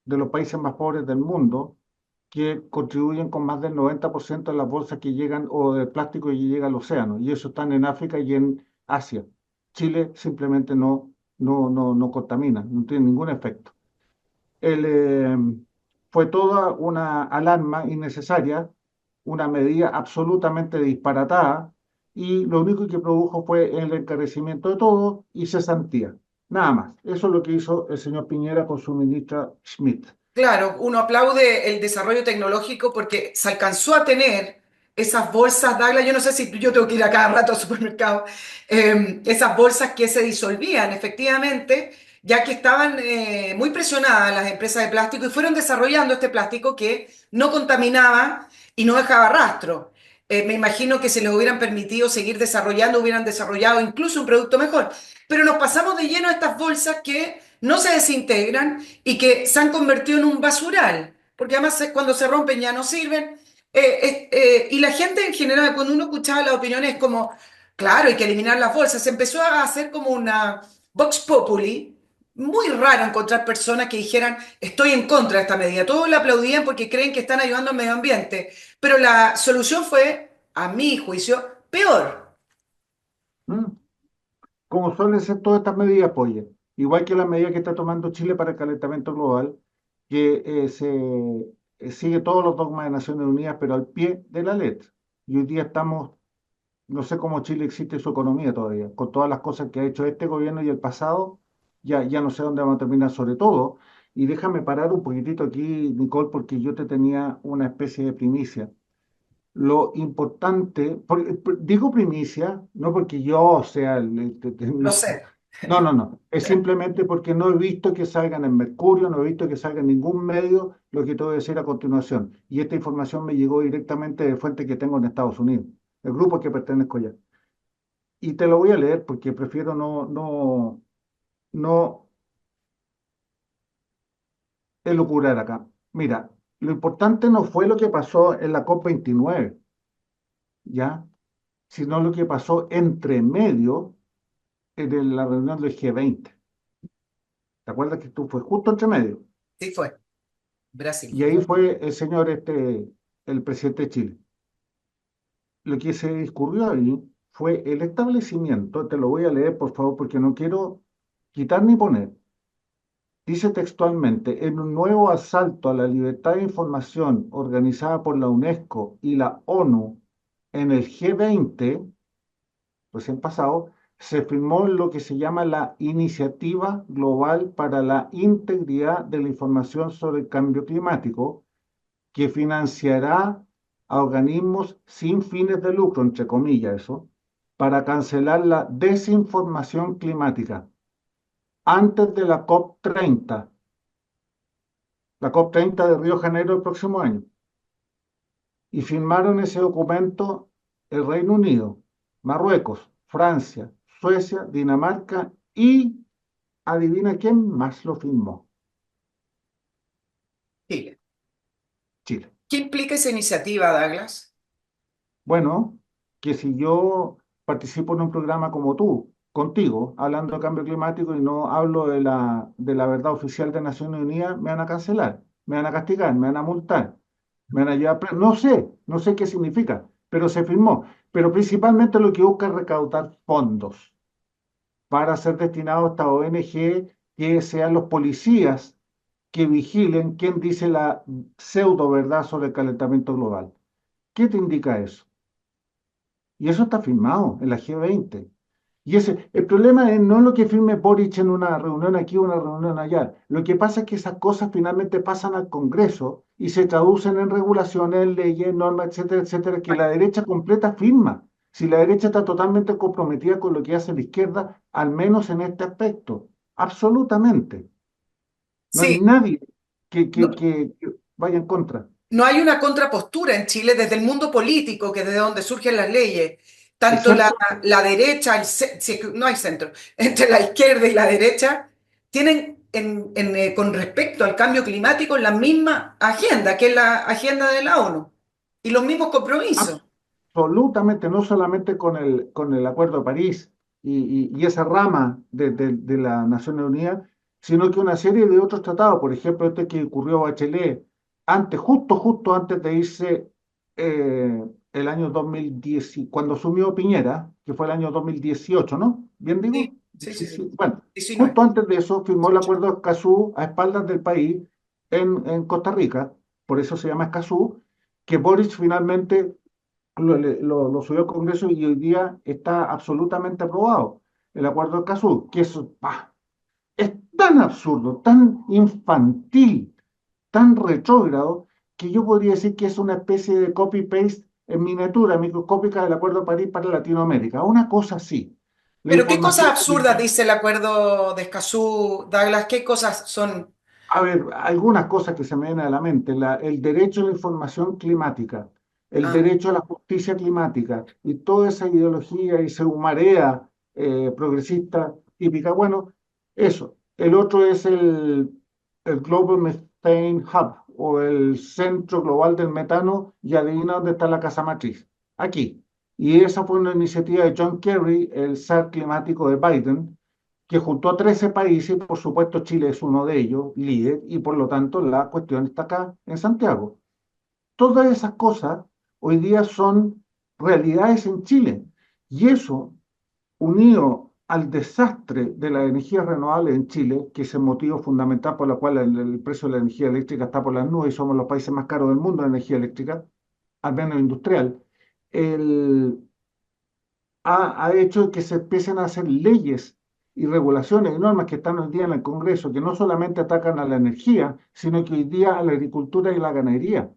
de los países más pobres del mundo que contribuyen con más del 90% de las bolsas que llegan o de plástico que llega al océano, y eso están en África y en Asia. Chile simplemente no contamina, no tiene ningún efecto. El, eh, Fue toda una alarma innecesaria, una medida absolutamente disparatada, y lo único que produjo fue el encarecimiento de todo y cesantía. Nada más. Eso es lo que hizo el señor Piñera con su ministra Schmidt. Claro, uno aplaude el desarrollo tecnológico porque se alcanzó a tener esas bolsas, Douglas, yo no sé si yo tengo que ir a cada rato al supermercado, esas bolsas que se disolvían efectivamente, ya que estaban muy presionadas las empresas de plástico y fueron desarrollando este plástico que no contaminaba y no dejaba rastro. Me imagino que si les hubieran permitido seguir desarrollando, hubieran desarrollado incluso un producto mejor. Pero nos pasamos de lleno a estas bolsas que no se desintegran y que se han convertido en un basural, porque además cuando se rompen ya no sirven. Y la gente en general, cuando uno escuchaba las opiniones, es como, claro, hay que eliminar las bolsas. Se empezó a hacer como una Vox Populi. Muy raro encontrar personas que dijeran, estoy en contra de esta medida. Todos la aplaudían porque creen que están ayudando al medio ambiente. Pero la solución fue, a mi juicio, peor. ¿Mm? como suelen ser todas estas medidas, apoyen. Igual que la medida que está tomando Chile para el calentamiento global, que sigue todos los dogmas de Naciones Unidas, pero al pie de la letra. Y hoy día estamos, no sé cómo Chile existe su economía todavía, con todas las cosas que ha hecho este gobierno y el pasado, ya no sé dónde vamos a terminar sobre todo. Y déjame parar un poquitito aquí, Nicole, porque yo te tenía una especie de primicia. Lo importante, digo primicia, no porque yo sea Lo no, sé. no, es simplemente porque no he visto que salgan en Mercurio, no he visto que salga en ningún medio lo que te voy a decir a continuación. Y esta información me llegó directamente de fuente que tengo en Estados Unidos, el grupo al que pertenezco ya. Y te lo voy a leer porque prefiero no elucubrar acá. Mira, lo importante no fue lo que pasó en la COP29, ¿ya? Sino lo que pasó entre medio de la reunión del G20. ¿Te acuerdas que tú fue justo entre medio? Sí fue, Brasil. Y ahí fue el señor el presidente de Chile. Lo que se discurrió ahí fue el establecimiento, te lo voy a leer por favor porque no quiero quitar ni poner. Dice textualmente, en un nuevo asalto a la libertad de información organizada por la UNESCO y la ONU en el G20, recién pasado, se firmó lo que se llama la Iniciativa Global para la Integridad de la Información sobre el Cambio Climático, que financiará a organismos sin fines de lucro, entre comillas eso, para cancelar la desinformación climática antes de la COP30, la COP30 de Río de Janeiro el próximo año. Y firmaron ese documento el Reino Unido, Marruecos, Francia, Suecia, Dinamarca y adivina quién más lo firmó. Chile. Chile. ¿Qué implica esa iniciativa, Douglas? Bueno, que si yo participo en un programa como tú, contigo, hablando de cambio climático y no hablo de la verdad oficial de Naciones Unidas, me van a cancelar, me van a castigar, me van a multar, me van a llevar no sé qué significa, pero se firmó. Pero principalmente lo que busca es recaudar fondos para ser destinados a esta ONG que sean los policías que vigilen quién dice la pseudo verdad sobre el calentamiento global. ¿Qué te indica eso? Y eso está firmado en la G20. Y el problema es no lo que firme Boric en una reunión aquí o una reunión allá. Lo que pasa es que esas cosas finalmente pasan al Congreso y se traducen en regulaciones, en leyes, normas, etcétera, etcétera, que la derecha completa firma. Si la derecha está totalmente comprometida con lo que hace la izquierda, al menos en este aspecto. Absolutamente. No hay Sí, nadie que, no, que, que, que vaya en contra. no hay una contrapostura en Chile desde el mundo político, que es de donde surgen las leyes. Tanto la, Exacto. la derecha, si es que no hay centro, entre la izquierda y la derecha, tienen con respecto al cambio climático la misma agenda, que es la agenda de la ONU, y los mismos compromisos. Absolutamente, no solamente con el Acuerdo de París y esa rama de las Naciones Unidas, sino que una serie de otros tratados, por ejemplo, este que ocurrió a Bachelet, justo antes de irse el año 2010, cuando asumió Piñera, que fue el año 2018, ¿no? ¿Bien digo? Sí, sí, sí, sí. Bueno, 19. justo antes de eso firmó el Acuerdo de Escazú a espaldas del país en Costa Rica, por eso se llama Escazú, que Boris finalmente lo subió al Congreso y hoy día está absolutamente aprobado el acuerdo de Escazú, que es tan absurdo, tan infantil, tan retrógrado, que yo podría decir que es una especie de copy-paste en miniatura, microscópica del Acuerdo de París para Latinoamérica. Una cosa así. La Pero ¿qué cosas información, absurdas dice el acuerdo de Escazú, Douglas? ¿Qué cosas son? a ver, algunas cosas que se me vienen a la mente. El derecho a la información climática, el Ah, derecho a la justicia climática y toda esa ideología y esa marea progresista típica. Bueno, eso. El otro es el Global Methane Hub o el Centro Global del Metano y adivina dónde está la casa matriz. Aquí. Y esa fue una iniciativa de John Kerry, el zar climático de Biden, que juntó a 13 países, por supuesto Chile es uno de ellos, líder, y por lo tanto la cuestión está acá en Santiago. Todas esas cosas hoy día son realidades en Chile. Y eso, unido al desastre de la energía renovable en Chile, que es el motivo fundamental por el cual el precio de la energía eléctrica está por las nubes y somos los países más caros del mundo en energía eléctrica, al menos industrial, el, ha hecho que se empiecen a hacer leyes y regulaciones y normas que están hoy día en el Congreso, que no solamente atacan a la energía, sino que hoy día a la agricultura y la ganadería.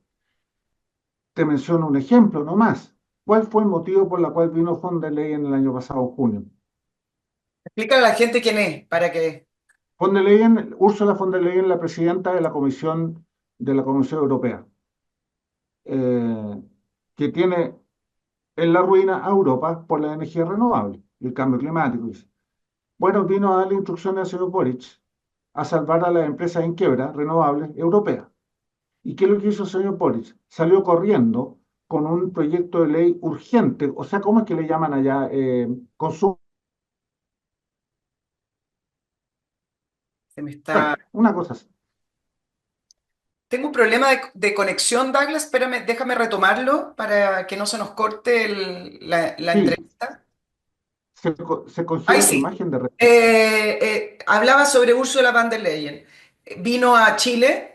Te menciono un ejemplo nomás. ¿Cuál fue el motivo por el cual vino von der Leyen el año pasado, en junio? Explícale a la gente quién es, para que... Von der Leyen, Ursula von der Leyen, la presidenta de la Comisión Europea, eh, que tiene en la ruina a Europa por la energía renovable y el cambio climático. Dice. Bueno, vino a darle instrucciones al señor Boric a salvar a las empresas en quiebra renovables europeas. ¿Y qué es lo que hizo el señor Boric? Salió corriendo con un proyecto de ley urgente, o sea, ¿cómo es que le llaman allá? Consumo, Se me está... una cosa así. Tengo un problema de conexión, Douglas. Espérame, déjame retomarlo para que no se nos corte la Sí, entrevista. se Ahí congela tu sí. imagen de repente. Hablaba sobre Ursula von der Leyen. Vino a Chile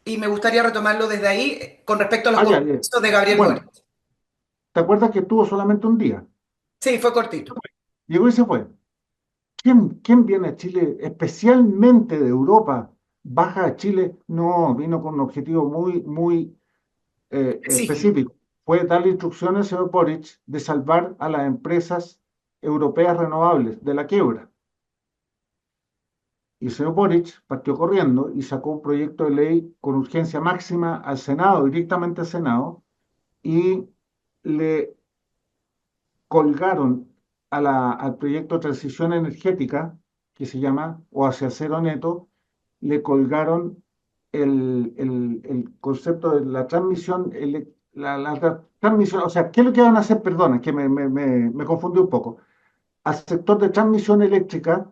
y me gustaría retomarlo desde ahí con respecto a los Ah, ya, ya. compromisos de Gabriel Boric. Bueno, ¿te acuerdas que estuvo solamente un día? Sí, fue cortito. Llegó y se fue. ¿Quién viene a Chile, especialmente de Europa, baja a Chile? No, vino con un objetivo muy Específico. específico. Fue darle instrucciones al señor Boric de salvar a las empresas europeas renovables de la quiebra. Y el señor Boric partió corriendo y sacó un proyecto de ley con urgencia máxima al Senado, directamente al Senado, y le colgaron al proyecto de transición energética, que se llama, o hacia el cero neto, le colgaron el concepto de la transmisión, la transmisión, o sea, ¿qué es lo que van a hacer? Perdona, que me confundí un poco. Al sector de transmisión eléctrica,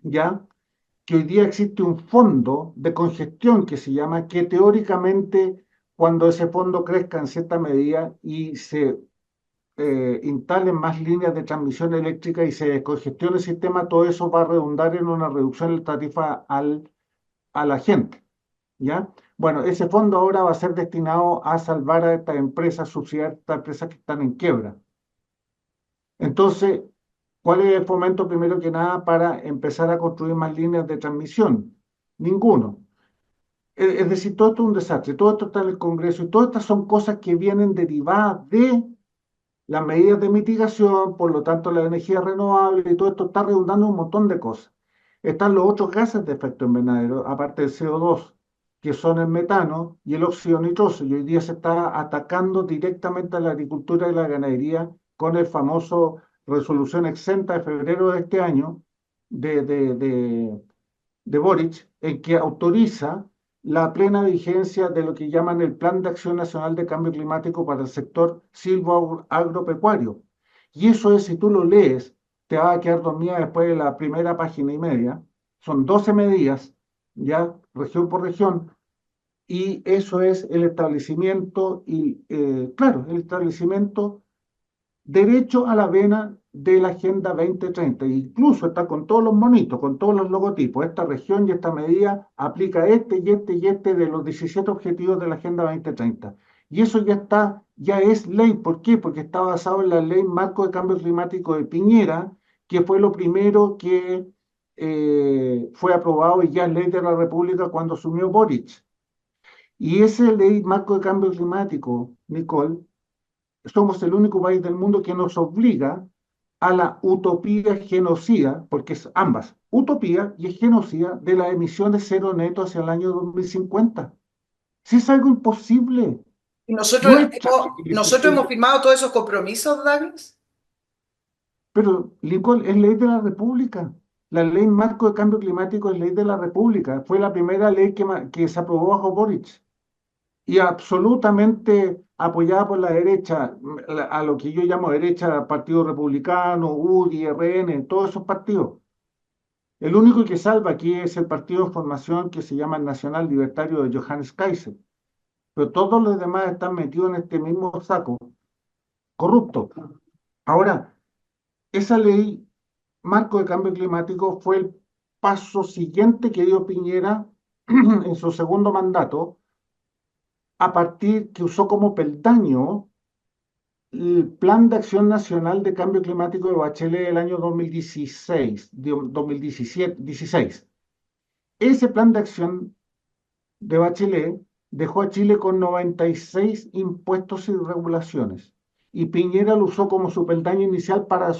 ya, que hoy día existe un fondo de congestión que se llama, que teóricamente, cuando ese fondo crezca en cierta medida y se instalen más líneas de transmisión eléctrica y se descongestione el sistema, todo eso va a redundar en una reducción de la tarifa a la gente, ¿ya? Bueno, ese fondo ahora va a ser destinado a salvar a estas empresas, subsidiar a estas empresas que están en quiebra. Entonces, ¿cuál es el fomento primero que nada para empezar a construir más líneas de transmisión? Ninguno. Es decir, todo esto es un desastre, todo esto está en el Congreso y todas estas son cosas que vienen derivadas de las medidas de mitigación, por lo tanto la energía renovable y todo esto está redundando en un montón de cosas. Están los otros gases de efecto invernadero, aparte del CO2, que son el metano y el óxido nitroso, y hoy día se está atacando directamente a la agricultura y la ganadería con el famoso resolución exenta de febrero de este año de, de, de, de Boric, en que autoriza la plena vigencia de lo que llaman el Plan de Acción Nacional de Cambio Climático para el sector silvoagropecuario. Y eso es, si tú lo lees, te va a quedar dormida después de la primera página y media. Son 12 medidas, ya, región por región, y eso es el establecimiento, y claro, el establecimiento derecho a la vena de la Agenda 2030. Incluso está con todos los monitos, con todos los logotipos. Esta región y esta medida aplica este y este y este de los 17 objetivos de la Agenda 2030. Y eso ya está, ya es ley. ¿Por qué? Porque está basado en la ley Marco de Cambio Climático de Piñera, que fue lo primero que fue aprobado y ya es ley de la República cuando asumió Boric. Y esa ley Marco de Cambio Climático, Nicole, somos el único país del mundo que nos obliga a la utopía genocida, porque es ambas, utopía y es genocida de las emisiones cero neto hacia el año 2050. Si es algo imposible, Y no es Chile, nosotros hemos firmado todos esos compromisos, Douglas. pero Lincoln es ley de la República. La ley marco de cambio climático es ley de la República. Fue la primera ley que se aprobó bajo Boric. Y absolutamente apoyada por la derecha, a lo que yo llamo derecha, Partido Republicano, UDI, RN, todos esos partidos. El único que salva aquí es el partido de formación que se llama el Nacional Libertario de Johannes Kaiser, pero todos los demás están metidos en este mismo saco, corrupto. Ahora, esa ley marco de cambio climático fue el paso siguiente que dio Piñera en su segundo mandato, a partir que usó como peldaño el Plan de Acción Nacional de Cambio Climático de Bachelet del año 2016, 2017, 16. Ese plan de acción de Bachelet dejó a Chile con 96 impuestos y regulaciones. Y Piñera lo usó como su peldaño inicial para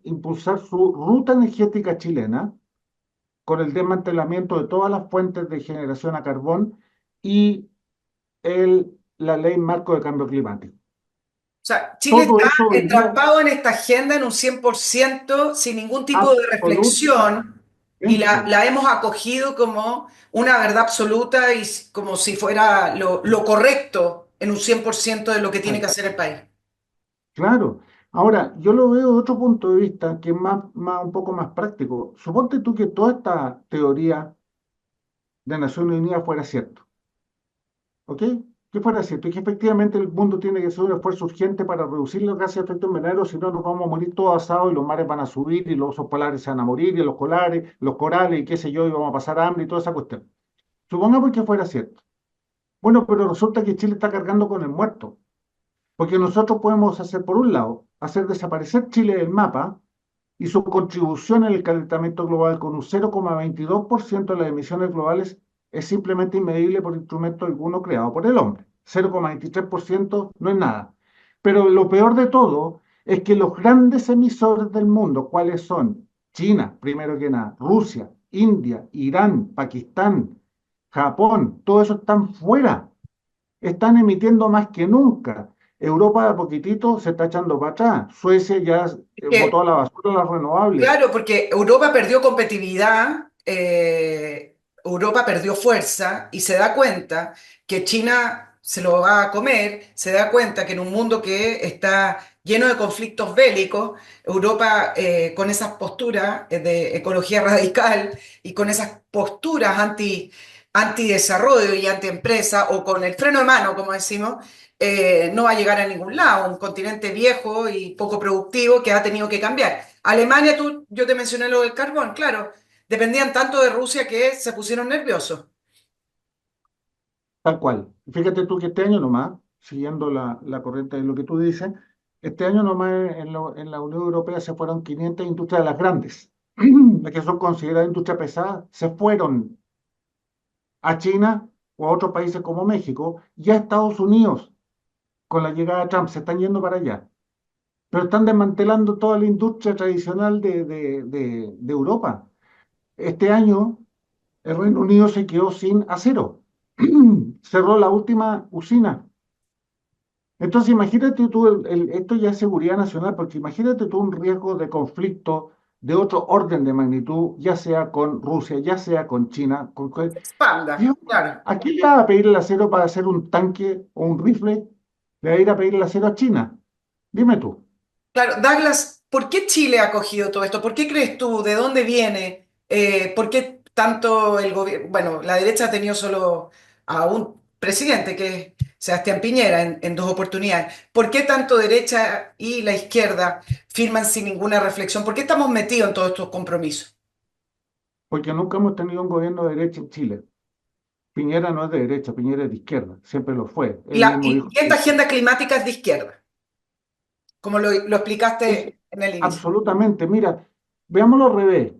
impulsar su ruta energética chilena, con el desmantelamiento de todas las fuentes de generación a carbón y la ley marco de cambio climático. O sea, Chile Todo está eso hoy día, entrampado en esta agenda en un 100% sin ningún tipo de absolutamente, reflexión y la hemos acogido como una verdad absoluta y como si fuera lo correcto en un 100% de lo que tiene que hacer el país. claro. Ahora, yo lo veo de otro punto de vista que es un poco más práctico. Suponte tú que toda esta teoría de Naciones Unidas fuera cierto, ¿ok? Que fuera cierto, y que efectivamente el mundo tiene que hacer un esfuerzo urgente para reducir los gases de efecto invernadero, si no nos vamos a morir todos asados y los mares van a subir y los osos polares se van a morir y los corales y qué sé yo, y vamos a pasar hambre y toda esa cuestión. Supongamos que fuera cierto. Bueno, pero resulta que Chile está cargando con el muerto, porque nosotros podemos hacer, por un lado, hacer desaparecer Chile del mapa y su contribución en el calentamiento global con un 0,22% de las emisiones globales es simplemente inmedible por instrumento alguno creado por el hombre. 0,23% no es nada. Pero lo peor de todo es que los grandes emisores del mundo, ¿cuáles son? China, primero que nada, Rusia, India, Irán, Pakistán, Japón, todo eso están fuera, están emitiendo más que nunca. Europa de a poquitito se está echando para atrás. Suecia ya botó a Que la basura las renovables. claro, porque Europa perdió competitividad, Europa perdió fuerza y se da cuenta que China se lo va a comer, se da cuenta que en un mundo que está lleno de conflictos bélicos, Europa con esas posturas de ecología radical y con esas posturas antidesarrollo y antiempresa o con el freno de mano, como decimos, no va a llegar a ningún lado, un continente viejo y poco productivo que ha tenido que cambiar. Alemania, yo te mencioné lo del carbón, claro, dependían tanto de Rusia que se pusieron nerviosos. Tal cual. Fíjate tú que este año nomás, siguiendo la corriente de lo que tú dices, este año nomás en la Unión Europea se fueron 500 industrias de las grandes, las que son consideradas industria pesada, se fueron a China o a otros países como México y a Estados Unidos con la llegada de Trump, se están yendo para allá. Pero están desmantelando toda la industria tradicional de Europa. Este año el Reino Unido se quedó sin acero, cerró la última usina. Entonces imagínate tú, esto ya es seguridad nacional, porque imagínate tú un riesgo de conflicto de otro orden de magnitud, ya sea con Rusia, ya sea con China. Expanda, claro. ¿A quién le va a pedir el acero para hacer un tanque o un rifle? ¿Le va a ir a pedir el acero a China? Dime tú. Claro, Douglas, ¿por qué Chile ha acogido todo esto? ¿Por qué crees tú? ¿De dónde viene? ¿Por qué tanto el gobierno? Bueno, la derecha ha tenido solo a un presidente, que es Sebastián Piñera, en dos oportunidades. ¿Por qué tanto derecha y la izquierda firman sin ninguna reflexión? ¿Por qué estamos metidos en todos estos compromisos? Porque nunca hemos tenido un gobierno de derecha en Chile. Piñera no es de derecha, Piñera es de izquierda, siempre lo fue. Y, Él mismo dijo esta que agenda climática es de izquierda, como lo es explicaste en el inicio. absolutamente, mira, veámoslo al revés.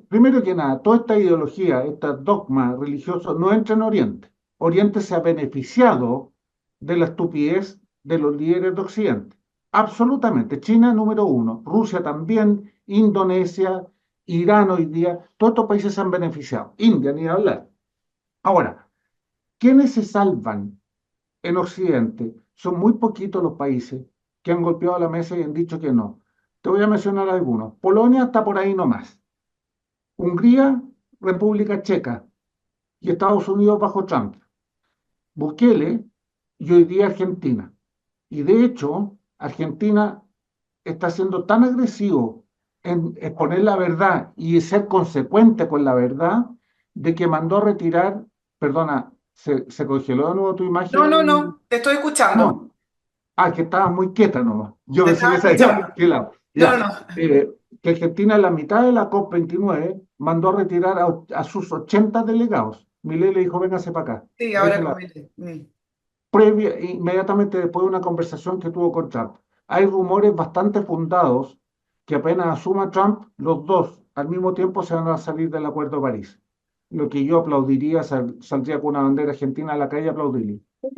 Primero que nada, toda esta ideología, este dogma religioso no entra en Oriente. Oriente se ha beneficiado de la estupidez de los líderes de Occidente. Absolutamente. China número uno, Rusia también, Indonesia, Irán hoy día, todos estos países se han beneficiado. India, ni hablar. Ahora, ¿quiénes se salvan en Occidente? Son muy poquitos los países que han golpeado la mesa y han dicho que no. Te voy a mencionar algunos. Polonia está por ahí nomás. Hungría, República Checa y Estados Unidos bajo Trump. Bukele y hoy día Argentina. Y de hecho, Argentina está siendo tan agresivo en exponer la verdad y ser consecuente con la verdad de que mandó a retirar, perdona, se congeló de nuevo tu No, no, imagen. no, te estoy escuchando, No, que estabas muy quieta nomás. Yo te pensé estaba que se había escuchando. congelado. No, no, Ya. no. que Argentina, en la mitad de la COP29, mandó a retirar a sus 80 delegados. Milei le dijo, véngase para acá, Sí, ahora déjela, con Milei. inmediatamente después de una conversación que tuvo con Trump. Hay rumores bastante fundados que apenas asuma Trump, los dos al mismo tiempo se van a salir del Acuerdo de París. Lo que yo aplaudiría, saldría con una bandera argentina a la calle a aplaudiría. ¿Qué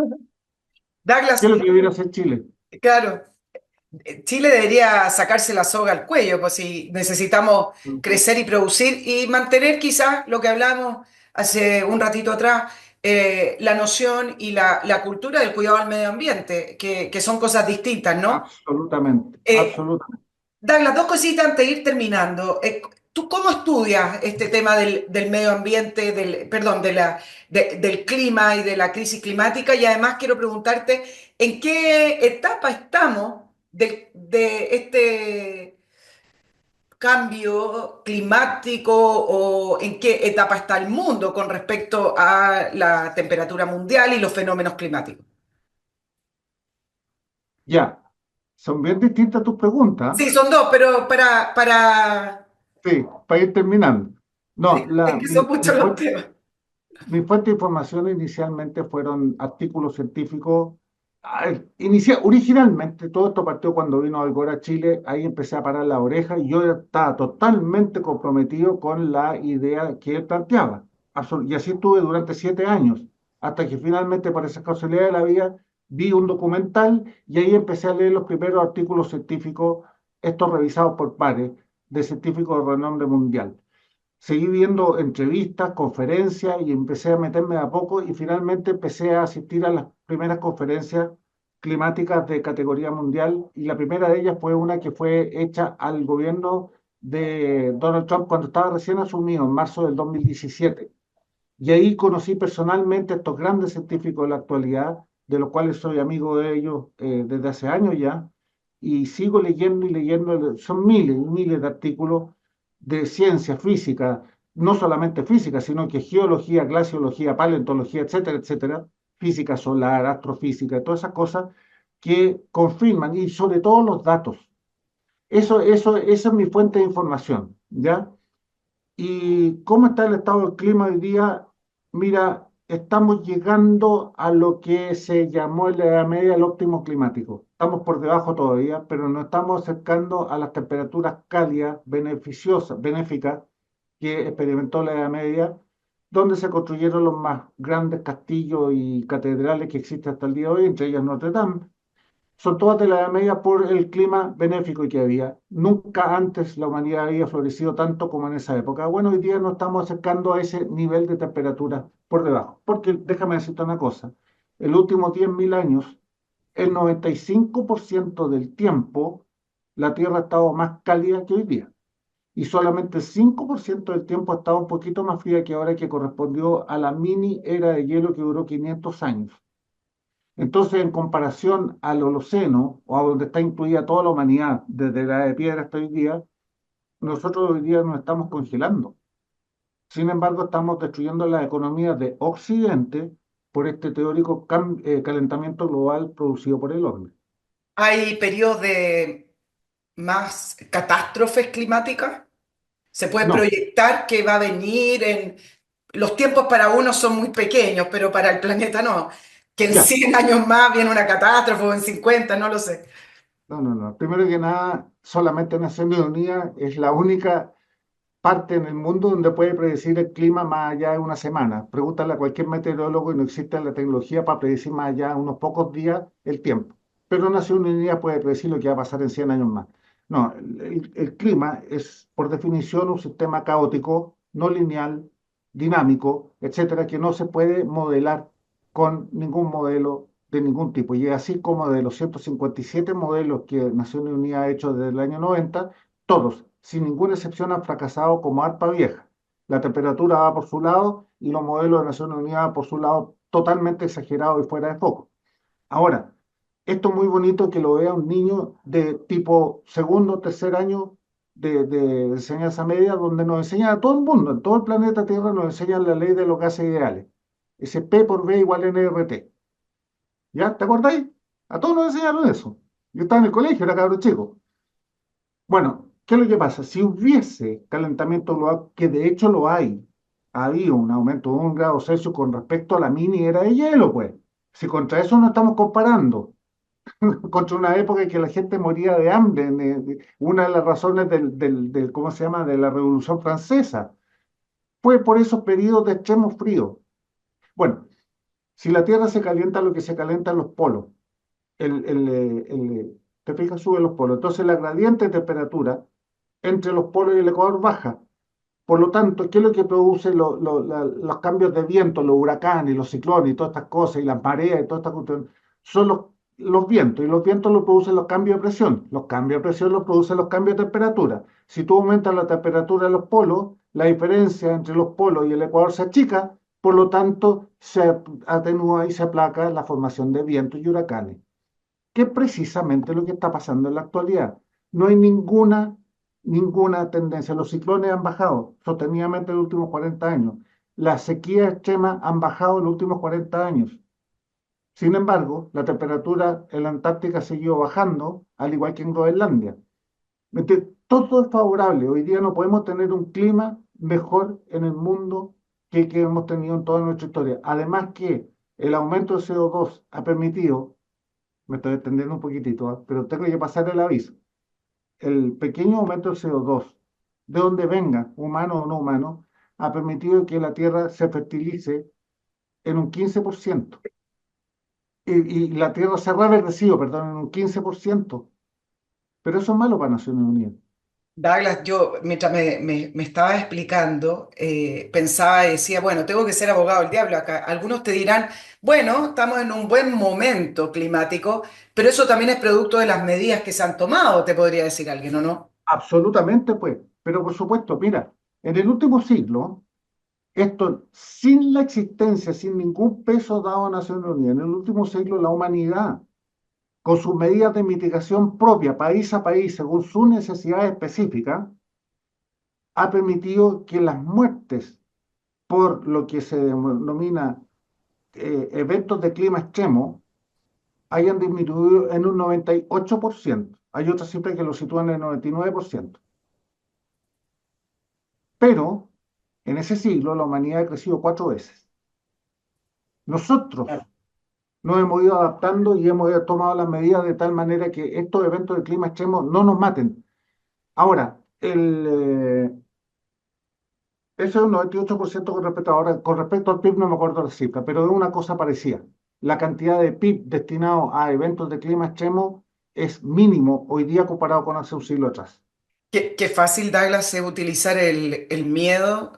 Douglas, es lo que debiera hacer Chile? claro, Chile debería sacarse la soga al cuello, pues si necesitamos crecer y producir y mantener quizás lo que hablamos hace un ratito atrás, la noción y la cultura del cuidado al medio ambiente, que son cosas distintas, ¿no? Absolutamente, Eh, absolutamente. Douglas, dos cositas antes de ir terminando. ¿Tú cómo estudias este tema del medio ambiente, perdón, del clima y de la crisis climática? Y además quiero preguntarte, ¿en qué etapa estamos de este cambio climático o en qué etapa está el mundo con respecto a la temperatura mundial y los fenómenos climáticos? Ya, son bien distintas tus preguntas. Sí, son dos, pero Sí, para ir terminando. sí, No, es que son muchos los temas. mi fuente de información inicialmente fueron artículos científicos. Originalmente, todo esto partió cuando vino Algora a Chile, ahí empecé a parar la oreja y yo estaba totalmente comprometido con la idea que él planteaba. Y así estuve durante 7 años, hasta que finalmente, por esa causalidad de la vida, vi un documental y ahí empecé a leer los primeros artículos científicos, estos revisados por pares de científicos de renombre mundial. Seguí viendo entrevistas, conferencias y empecé a meterme de a poco y finalmente empecé a asistir a las primeras conferencias climáticas de categoría mundial y la primera de ellas fue una que fue hecha al gobierno de Donald Trump cuando estaba recién asumido en marzo del 2017. Y ahí conocí personalmente a estos grandes científicos de la actualidad, de los cuales soy amigo de ellos desde hace años ya, y sigo leyendo y leyendo, son miles y miles de artículos de ciencia, física, no solamente física, sino que geología, glaciología, paleontología, etcétera, etcétera, física solar, astrofísica, todas esas cosas que confirman, y sobre todo los datos. Esa es mi fuente de información, ¿ya? ¿Y cómo está el estado del clima hoy día? Mira, estamos llegando a lo que se llamó en la Edad Media el óptimo climático. Estamos por debajo todavía, pero nos estamos acercando a las temperaturas cálidas, beneficiosas, benéficas que experimentó la Edad Media, donde se construyeron los más grandes castillos y catedrales que existen hasta el día de hoy, entre ellas Notre Dame. Son todas de la Edad Media por el clima benéfico que había. Nunca antes la humanidad había florecido tanto como en esa época. Bueno, hoy día nos estamos acercando a ese nivel de temperatura por debajo. Porque déjame decirte una cosa, en los últimos 10.000 años, el 95% del tiempo, la Tierra ha estado más cálida que hoy día. Y solamente el 5% del tiempo ha estado un poquito más fría que ahora, que correspondió a la mini era de hielo que duró 500 años. Entonces, en comparación al Holoceno, o a donde está incluida toda la humanidad, desde la edad de piedra hasta hoy día, nosotros hoy día nos estamos congelando. Sin embargo, estamos destruyendo las economías de Occidente por este teórico calentamiento global producido por el hombre. ¿Hay periodos de más catástrofes climáticas? ¿Se puede No, proyectar que va a venir en... Los tiempos para uno son muy pequeños, pero para el planeta no. Que en ya, 100 años más viene una catástrofe o en 50, no lo sé. no, no, no. Primero que nada, solamente Naciones Unidas es la única parte en el mundo donde puede predecir el clima más allá de una semana. Pregúntale a cualquier meteorólogo y no existe la tecnología para predecir más allá de unos pocos días el tiempo. Pero Naciones Unidas puede predecir lo que va a pasar en 100 años más. No, el clima es por definición un sistema caótico, no lineal, dinámico, etcétera, que no se puede modelar con ningún modelo de ningún tipo. Y así como de los 157 modelos que Naciones Unidas ha hecho desde el año 90, todos, sin ninguna excepción, han fracasado como arpa vieja. La temperatura va por su lado y los modelos de Naciones Unidas van por su lado, totalmente exagerados y fuera de foco. Ahora, esto es muy bonito que lo vea un niño de tipo segundo, tercer año de enseñanza media, donde nos enseñan a todo el mundo, en todo el planeta Tierra nos enseñan la ley de los gases ideales. Ese P por B igual a NRT. ¿Ya? ¿Te acordáis? A todos nos enseñaron eso. Yo estaba en el colegio, era cabro chico. Bueno, ¿Qué es lo que pasa? Si hubiese calentamiento global, que de hecho lo hay, ha habido un aumento de 1 grado Celsius con respecto a la mini era de hielo, pues. Si contra eso no estamos comparando, contra una época en que la gente moría de hambre, una de las razones ¿cómo se llama?, de la Revolución Francesa, fue por esos periodos de extremo frío. Bueno, si la Tierra se calienta, lo que se calienta en los polos, te fijas, sube los polos. Entonces la gradiente de temperatura entre los polos y el ecuador baja. Por lo tanto, ¿qué es lo que produce los cambios de viento, los huracanes, los ciclones y todas estas cosas, y las mareas y todas estas cuestiones? Son los vientos, y los vientos los producen los cambios de presión. Los cambios de presión los producen los cambios de temperatura. Si tú aumentas la temperatura de los polos, la diferencia entre los polos y el ecuador se achica, por lo tanto, se atenúa y se aplaca la formación de vientos y huracanes, que es precisamente lo que está pasando en la actualidad. No hay ninguna tendencia. Los ciclones han bajado sostenidamente en los últimos 40 años. Las sequías extremas han bajado en los últimos 40 años. Sin embargo, la temperatura en la Antártica ha seguido bajando, al igual que en Groenlandia. Entonces, todo es favorable. Hoy día no podemos tener un clima mejor en el mundo que hemos tenido en toda nuestra historia. Además que el aumento de CO2 ha permitido, me estoy extendiendo un poquitito, pero tengo que pasar el aviso. El pequeño aumento del CO2, de donde venga, humano o no humano, ha permitido que la Tierra se fertilice en un 15%. Y la Tierra se ha reversido, perdón, en un 15%. Pero eso es malo para Naciones Unidas. Douglas, yo mientras me estaba explicando, pensaba y decía, bueno, tengo que ser abogado del diablo acá. Algunos te dirán, bueno, estamos en un buen momento climático, pero eso también es producto de las medidas que se han tomado, te podría decir alguien, ¿o no? Absolutamente, pues. Pero por supuesto, mira, en el último siglo, esto sin la existencia, sin ningún peso dado a Naciones Unidas, en el último siglo la humanidad, con sus medidas de mitigación propia, país a país, según sus necesidades específicas, ha permitido que las muertes por lo que se denomina eventos de clima extremo hayan disminuido en un 98%. Hay otras cifras que lo sitúan en el 99%. Pero en ese siglo la humanidad ha crecido 4 veces. Nosotros Claro. nos hemos ido adaptando y hemos tomado las medidas de tal manera que estos eventos de clima extremo no nos maten. Ahora, eso es un 98% con respecto a ahora. Con respecto al PIB no me acuerdo la cifra, pero es una cosa parecida. La cantidad de PIB destinado a eventos de clima extremo es mínimo hoy día comparado con hace un siglo atrás. Qué fácil, Douglas, es utilizar el miedo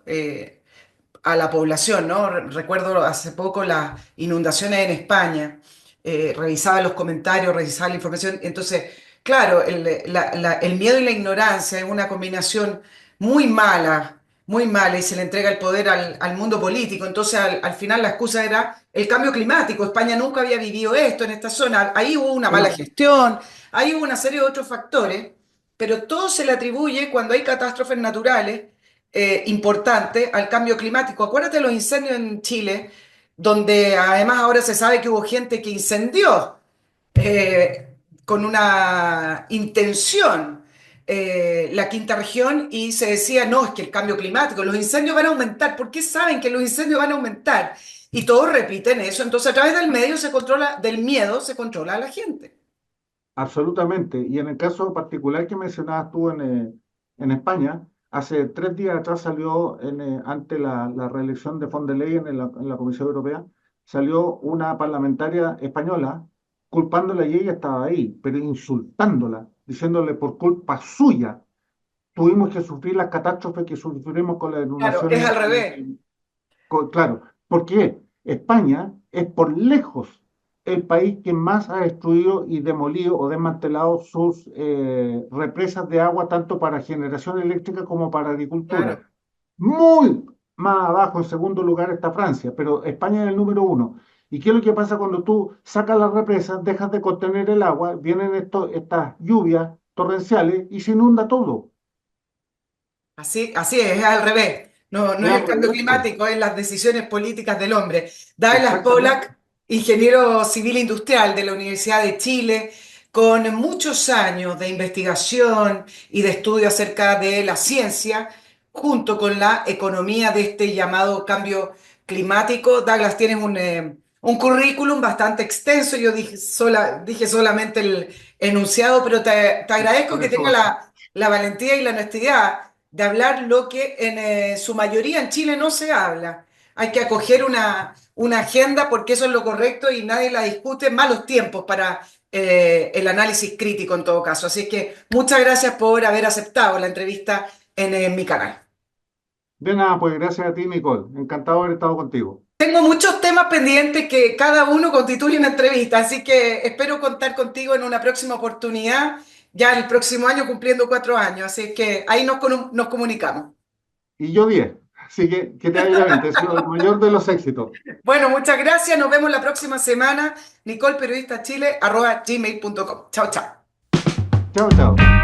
a la población, ¿no? Recuerdo hace poco las inundaciones en España, revisaba los comentarios, revisaba la información, entonces, claro, el miedo y la ignorancia es una combinación muy mala, y se le entrega el poder al mundo político, entonces al final la excusa era el cambio climático, España nunca había vivido esto en esta zona, ahí hubo una mala Bueno, gestión, ahí hubo una serie de otros factores, pero todo se le atribuye cuando hay catástrofes naturales importante al cambio climático. Acuérdate de los incendios en Chile, donde además ahora se sabe que hubo gente que incendió con una intención la quinta región y se decía, no, es que el cambio climático, los incendios van a aumentar. ¿Por qué saben que los incendios van a aumentar? Y todos repiten eso. Entonces a través del medio se controla, del miedo se controla a la gente. absolutamente. Y en el caso particular que mencionabas tú en España, hace 3 días atrás salió ante la reelección de von der Leyen en la Comisión Europea, salió una parlamentaria española culpándola y ella estaba ahí, pero insultándola, diciéndole por culpa suya tuvimos que sufrir las catástrofes que sufrimos con las Claro, es inundaciones. al revés. Claro, porque España es por lejos el país que más ha destruido y demolido o desmantelado sus represas de agua, tanto para generación eléctrica como para agricultura. Claro. Muy más abajo, en segundo lugar, está Francia, pero España es el número uno. ¿Y qué es lo que pasa cuando tú sacas las represas, dejas de contener el agua, vienen estas lluvias torrenciales y se inunda todo? Así es al revés. No, no Es es al el cambio revés, pues. climático, es las decisiones políticas del hombre. Douglas Exactamente. Pollack, ingeniero civil industrial de la Universidad de Chile, con muchos años de investigación y de estudio acerca de la ciencia, junto con la economía de este llamado cambio climático. Douglas, tienes un currículum bastante extenso. Yo dije solamente el enunciado, pero te agradezco Con que eso tenga basta. la valentía y la honestidad de hablar lo que en su mayoría en Chile no se habla. Hay que acoger una agenda porque eso es lo correcto y nadie la discute. Malos tiempos para el análisis crítico en todo caso. Así que muchas gracias por haber aceptado la entrevista en mi canal. De nada, pues gracias a ti, Nicole. Encantado de haber estado contigo. Tengo muchos temas pendientes que cada uno constituye una entrevista, así que espero contar contigo en una próxima oportunidad, ya el próximo año cumpliendo 4 años, así que ahí nos comunicamos. Y yo 10. Así que te vaya bien. Te deseo el mayor de los éxitos. Bueno, muchas gracias, nos vemos la próxima semana. Nicole Periodista Chile @gmail.com. Chao, chao. Chao, chao.